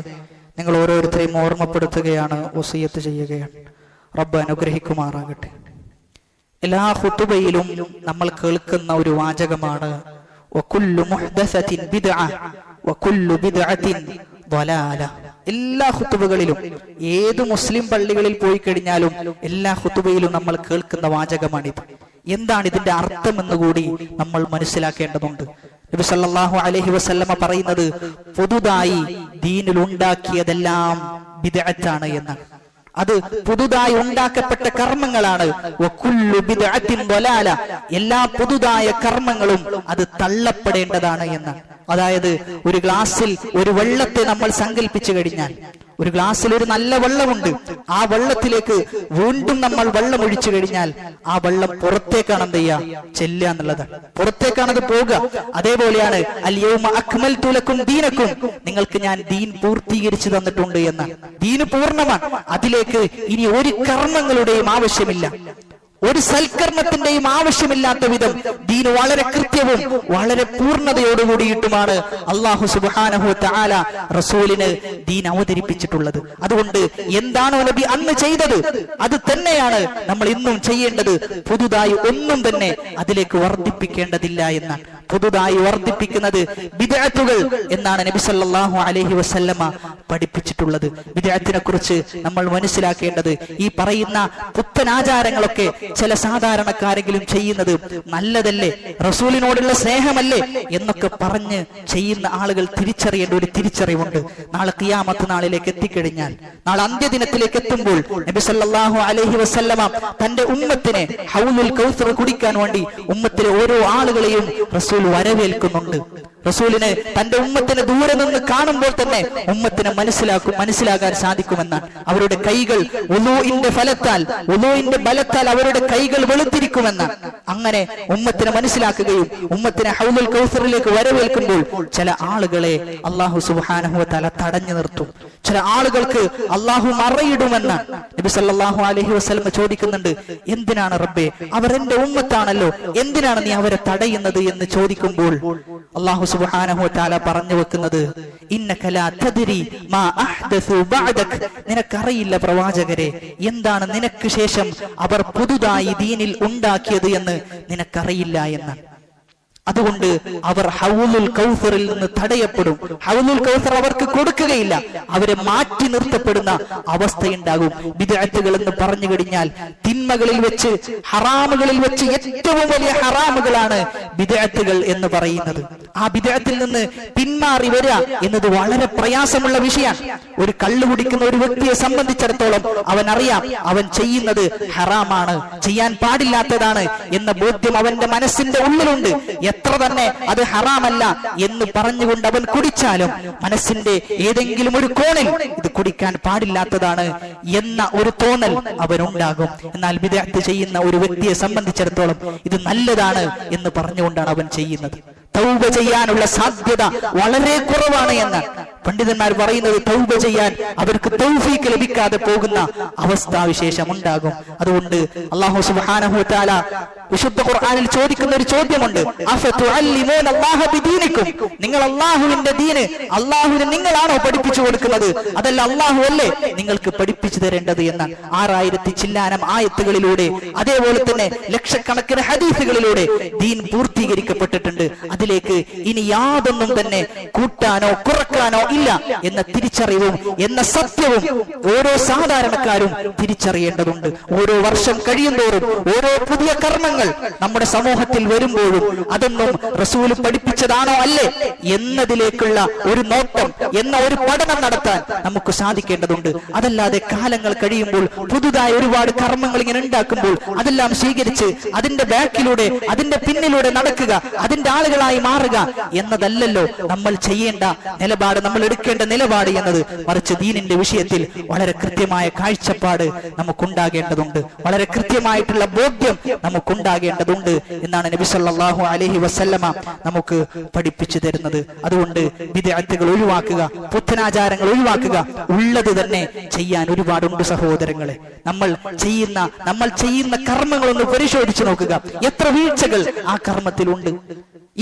നിങ്ങൾ ഓരോരുത്തരെയും ഓർമ്മപ്പെടുത്തുകയാണ്, വസിയത്ത് ചെയ്യുകയാണ്. റബ്ബ് അനുഗ്രഹിക്കുമാറാകട്ടെ. എല്ലാ ഖുതുബയിലും നമ്മൾ കേൾക്കുന്ന ഒരു വാചകമാണ് വകുല്ലു മുഹ്ദസത്തിൻ ബിദ്അ വകുല്ലു ബിദ്അത്തിൻ ളലാല. എല്ലാ ഖുതുബകളിലും, ഏത് മുസ്ലിം പള്ളികളിൽ പോയി കഴിഞ്ഞാലും എല്ലാ ഖുതുബയിലും നമ്മൾ കേൾക്കുന്ന വാചകമാണിത്. എന്താണ് ഇതിന്റെ അർത്ഥം എന്നുകൂടി നമ്മൾ മനസ്സിലാക്കേണ്ടതുണ്ട്. നബി സല്ലല്ലാഹു അലൈഹി വസല്ലമ പറയുന്നത് പുതുതായി ദീനിൽ ഉണ്ടാക്കിയതെല്ലാം ബിദ്അത്താണ് എന്നാണ്. അത് പുതുതായി ഉണ്ടാക്കപ്പെട്ട കർമ്മങ്ങളാണ്. വകുല്ലു ബിദ്അത്തിൻ ളലാല. എല്ലാ പുതുതായ കർമ്മങ്ങളും അത് തള്ളപ്പെടേണ്ടതാണ് എന്നാണ്. അതായത് ഒരു ഗ്ലാസ്സിൽ ഒരു വെള്ളത്തെ നമ്മൾ സങ്കല്പിച്ചു കഴിഞ്ഞാൽ, ഒരു ഗ്ലാസ്സിൽ ഒരു നല്ല വെള്ളമുണ്ട്, ആ വെള്ളത്തിലേക്ക് വീണ്ടും നമ്മൾ വെള്ളം ഒഴിച്ചു കഴിഞ്ഞാൽ ആ വെള്ളം പുറത്തേക്കാണ് എന്ത് ചെയ്യുക? ചെല്ലുക എന്നുള്ളത്, പുറത്തേക്കാണത് പോവുക. അതേപോലെയാണ് അൽ യൗമ അക്മൽതു ലക്കും ദീനക്കും, നിങ്ങൾക്ക് ഞാൻ ദീൻ പൂർത്തീകരിച്ചു തന്നിട്ടുണ്ട് എന്ന. ദീന് പൂർണ്ണമാണ്. അതിലേക്ക് ഇനി ഒരു കർമ്മങ്ങളുടെയും ആവശ്യമില്ല, ഒരു സൽക്കർമ്മത്തിന്റെയും ആവശ്യമില്ലാത്ത വിധം ദീൻ വളരെ കൃത്യവും വളരെ പൂർണ്ണതയോടുകൂടിയിട്ടുമാണ് അല്ലാഹു സുബ്ഹാനഹു വ തആല റസൂലിന് ദീൻ അവതരിപ്പിച്ചിട്ടുള്ളത്. അതുകൊണ്ട് എന്താണോ നബി അന്ന് ചെയ്തത് അത് തന്നെയാണ് നമ്മൾ ഇന്നും ചെയ്യേണ്ടത്. പുതുതായി ഒന്നും തന്നെ അതിലേക്ക് വർദ്ധിപ്പിക്കേണ്ടതില്ല എന്നാണ്. പുതുതായി വർദ്ധിപ്പിക്കുന്നത് ബിദ്അത്തുകൾ എന്നാണ് നബി സല്ലല്ലാഹു അലൈഹി വസല്ലമ പഠിപ്പിച്ചിട്ടുള്ളത്. ബിദ്അത്തിനെ കുറിച്ച് നമ്മൾ മനസ്സിലാക്കേണ്ടത്, ഈ പറയുന്ന പുത്തൻ ആചാരങ്ങളൊക്കെ ചില സാധാരണക്കാരെങ്കിലും ചെയ്യുന്നത് നല്ലതല്ലേ, റസൂലിനോടുള്ള സ്നേഹമല്ലേ എന്നൊക്കെ പറഞ്ഞ് ചെയ്യുന്ന ആളുകൾ തിരിച്ചറിയേണ്ട ഒരു തിരിച്ചറിവുണ്ട്. നാളെ ഖിയാമത്ത് നാളിലേക്ക് എത്തിക്കഴിഞ്ഞാൽ, നാളെ അന്ത്യദിനത്തിലേക്ക് എത്തുമ്പോൾ നബി സല്ലല്ലാഹു അലൈഹി വസല്ലമ തന്റെ ഉമ്മത്തിനെ ഹൗലുൽ കൗസർ കുടിക്കാൻ വേണ്ടി ഉമ്മത്തിലെ ഓരോ ആളുകളെയും റസൂൽ വരവേൽക്കുന്നുണ്ട്. റസൂലിന് തന്റെ ഉമ്മത്തിനെ ദൂരെ നിന്ന് കാണുമ്പോൾ തന്നെ ഉമ്മത്തിനെ മനസ്സിലാക്കാൻ സാധിക്കുമെന്നാണ്. അവരുടെ കൈകൾ വുളൂഇന്റെ ഫലത്താൽ, വുളൂഇന്റെ ബലത്താൽ അവരുടെ കൈകൾ വെളുത്തിരിക്കുമെന്നാണ്. അങ്ങനെ ഉമ്മത്തിനെ മനസ്സിലാക്കുകയും ഉമ്മത്തിനെ ഹൗലുൽ കൗസറിലേക്ക് വരവേൽക്കുമ്പോൾ ചില ആളുകളെ അല്ലാഹു സുബ്ഹാനഹു വ തആല തടഞ്ഞു നിർത്തും. ചില ആളുകൾക്ക് അല്ലാഹു മറയിടുമെന്ന് നബി സല്ലല്ലാഹു അലൈഹി വസല്ലം ചോദിക്കുന്നുണ്ട്. എന്തിനാണ് റബ്ബേ, അവർ എന്റെ ഉമ്മത്താണല്ലോ, എന്തിനാണ് നീ അവരെ തടയുന്നത് എന്ന് ചോദിക്കുമ്പോൾ അല്ലാഹു സുബ്ഹാനഹു വ തആല പറഞ്ഞു വെക്കുന്നത്, ഇന്നക ലാ തദ്രി മാ അഹ്ദസു ബഅദക, നിനക്കറിയില്ല പ്രവാചകരെ എന്താണ് നിനക്ക് ശേഷം അവർ പുതുതായി ദീനിൽ ഉണ്ടാക്കിയത് എന്ന് നിനക്കറിയില്ല എന്ന്. അതുകൊണ്ട് അവർ ഹൗലുൽ കൗസറിൽ നിന്ന് തടയപ്പെടും. ഹൗലുൽ കൗസർ അവർക്ക് കൊടുക്കുകയില്ല, അവരെ മാറ്റി നിർത്തപ്പെടുന്ന അവസ്ഥയുണ്ടാകും. ബിദ്അത്തുകൾ എന്ന് പറഞ്ഞു കഴിഞ്ഞാൽ തിന്മകളിൽ വെച്ച്, ഹറാമുകളിൽ വെച്ച് ഏറ്റവും വലിയ ഹറാമുകളാണ് ബിദ്അത്തുകൾ എന്ന് പറയുന്നത്. ആ ബിദ്അത്തിൽ നിന്ന് പിന്മാറി വരിക എന്നത് വളരെ പ്രയാസമുള്ള വിഷയമാണ്. ഒരു കള്ളു കുടിക്കുന്ന ഒരു വ്യക്തിയെ സംബന്ധിച്ചിടത്തോളം അവൻ അറിയാം അവൻ ചെയ്യുന്നത് ഹറാമാണ്, ചെയ്യാൻ പാടില്ലാത്തതാണ് എന്ന ബോധ്യം അവന്റെ മനസ്സിന്റെ ഉള്ളിലുണ്ട്. എത്ര തന്നെ അത് ഹറാമല്ല എന്ന് പറഞ്ഞുകൊണ്ട് അവൻ കുടിച്ചാലും മനസ്സിന്റെ ഏതെങ്കിലും ഒരു കോണിൽ ഇത് കുടിക്കാൻ പാടില്ലാത്തതാണ് എന്ന ഒരു തോന്നൽ അവനുണ്ടാകും. എന്നാൽ ബിദ്അത്ത് ചെയ്യുന്ന ഒരു വ്യക്തിയെ സംബന്ധിച്ചിടത്തോളം ഇത് നല്ലതാണ് എന്ന് പറഞ്ഞുകൊണ്ടാണ് അവൻ ചെയ്യുന്നത്. തൗബ ചെയ്യാനുള്ള സാധ്യത വളരെ കുറവാണ് എന്ന്. പണ്ഡിതന്മാർ പറയുന്നത് തൗബ ചെയ്യാൻ അവർക്ക് തൗഫീഖ് ലഭിക്കാതെ പോകുന്ന അവസ്ഥാവിശേഷം ഉണ്ടാകും. അതുകൊണ്ട് അല്ലാഹു സുബ്ഹാനഹു വ തആല വിശുദ്ധ ഖുർആനിൽ ചോദിക്കുന്ന ഒരു ചോദ്യമുണ്ട്, അഫതുഅല്ലിമൂന അല്ലാഹ ബിദീനിക്കും, നിങ്ങൾ അല്ലാഹുവിന്റെ ദീന് അല്ലാഹുവിനെ നിങ്ങളാണോ പഠിപ്പിച്ചു കൊടുക്കുന്നത്, അതല്ല അല്ലാഹു അല്ലേ നിങ്ങൾക്ക് പഠിപ്പിച്ചു തരേണ്ടത് എന്നാണ്. 6000 ചില്ലാനം ആയത്തുകളിലൂടെ അതേപോലെ തന്നെ ലക്ഷക്കണക്കിന് ഹദീസുകളിലൂടെ ദീൻ പൂർത്തീകരിക്കപ്പെട്ടിട്ടുണ്ട്. അതിലേക്ക് ഇനി യാതൊന്നും തന്നെ കൂട്ടാനോ കുറക്കാനോ ഇല്ല എന്ന തിരിച്ചറിവും എന്ന സത്യവും ഓരോ സാധാരണക്കാരും തിരിച്ചറിയേണ്ടതുണ്ട്. ഓരോ വർഷം കഴിയുന്തോറും ഓരോ പുതിയ കർമ്മങ്ങൾ നമ്മുടെ സമൂഹത്തിൽ വരുമ്പോഴും അതൊന്നും റസൂൽ പഠിപ്പിച്ചതാണോ അല്ലേ എന്നതിലേക്കുള്ള ഒരു നോട്ടം എന്ന ഒരു പഠനം നടത്താൻ നമുക്ക് സാധിക്കേണ്ടതുണ്ട്. അതല്ലാതെ കാലങ്ങൾ കഴിയുമ്പോൾ പുതുതായി ഒരുപാട് കർമ്മങ്ങൾ ഇങ്ങനെ ഉണ്ടാക്കുമ്പോൾ അതെല്ലാം സ്വീകരിച്ച് അതിന്റെ ബാക്കിലൂടെ അതിന്റെ പിന്നിലൂടെ നടക്കുക, അതിന്റെ ആളുകളായി മാറുക എന്നതല്ലല്ലോ നമ്മൾ ചെയ്യേണ്ട നിലപാട്, നമ്മൾ എടുക്കേണ്ട നിലപാട് എന്നത്. മറിച്ച് ദീനിന്റെ വിഷയത്തിൽ വളരെ കൃത്യമായ കാഴ്ചപ്പാട് നമുക്കുണ്ടാകേണ്ടതുണ്ട്, വളരെ കൃത്യമായിട്ടുള്ള ബോധ്യം നമുക്കുണ്ടാകേണ്ടതുണ്ട് എന്നാണ് നബി സല്ലല്ലാഹു അലൈഹി വസല്ലമ നമുക്ക് പഠിപ്പിച്ചു തരുന്നത്. അതുകൊണ്ട് ബിദ്അത്തുകൾ ഒഴിവാക്കുക, പുത്തനാചാരങ്ങൾ ഒഴിവാക്കുക, ഉള്ളത് തന്നെ ചെയ്യാൻ ഒരുപാടുണ്ട് സഹോദരങ്ങളെ. നമ്മൾ ചെയ്യുന്ന കർമ്മങ്ങളൊന്ന് പരിശോധിച്ചു നോക്കുക. എത്ര വീഴ്ചകൾ ആ കർമ്മത്തിലുണ്ട്,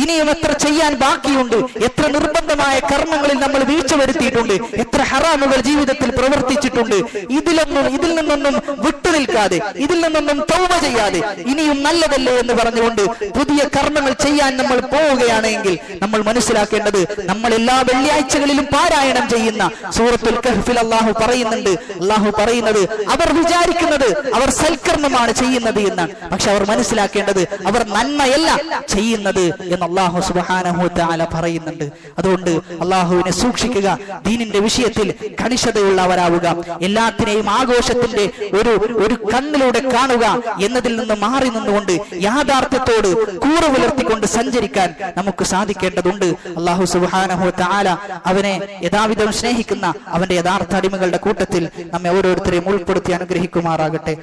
ഇനിയും എത്ര ചെയ്യാൻ ബാക്കിയുണ്ട്, എത്ര നിർബന്ധമായ കർമ്മങ്ങളിൽ നമ്മൾ വീഴ്ച വരുത്തിയിട്ടുണ്ട്, എത്ര ഹറാമുകൾ ജീവിതത്തിൽ പ്രവർത്തിച്ചിട്ടുണ്ട്. ഇതിൽ നിന്നൊന്നും വിട്ടുനിൽക്കാതെ, ഇതിൽ നിന്നൊന്നും തൗബ ചെയ്യാതെ ഇനിയും നല്ലതല്ലേ എന്ന് പറഞ്ഞുകൊണ്ട് പുതിയ കർമ്മങ്ങൾ ചെയ്യാൻ നമ്മൾ പോവുകയാണെങ്കിൽ നമ്മൾ മനസ്സിലാക്കേണ്ടത്, നമ്മൾ എല്ലാ വെള്ളിയാഴ്ചകളിലും പാരായണം ചെയ്യുന്ന സൂറത്തുൽ കഹ്ഫിൽ അല്ലാഹു പറയുന്നത് അവർ വിചാരിക്കുന്നത് അവർ സൽക്കർമ്മമാണ് ചെയ്യുന്നത് എന്നാണ്. പക്ഷെ അവർ മനസ്സിലാക്കേണ്ടത് അവർ നന്മയല്ല ചെയ്യുന്നത് എന്ന് അല്ലാഹു സുബ്ഹാനഹു വ തആല പറയുന്നുണ്ട്. അതുകൊണ്ട് അല്ലാഹുവിനെ സൂക്ഷിക്കുക, ദീനിന്റെ വിഷയത്തിൽ കണിശതയുള്ളവരാവുക, എല്ലാത്തിനെയും ആഘോഷത്തിന്റെ ഒരു കണ്ണിലൂടെ കാണുക എന്നതിൽ നിന്ന് മാറി നിന്നുകൊണ്ട് യാഥാർത്ഥ്യത്തോട് കൂറ് പുലർത്തിക്കൊണ്ട് സഞ്ചരിക്കാൻ നമുക്ക് സാധിക്കേണ്ടതുണ്ട്. അല്ലാഹു സുബ്ഹാനഹു വ തആല അവനെ യഥാവിധം സ്നേഹിക്കുന്ന അവന്റെ യഥാർത്ഥ അടിമകളുടെ കൂട്ടത്തിൽ നമ്മെ ഓരോരുത്തരെയും ഉൾപ്പെടുത്തി അനുഗ്രഹിക്കുമാറാകട്ടെ.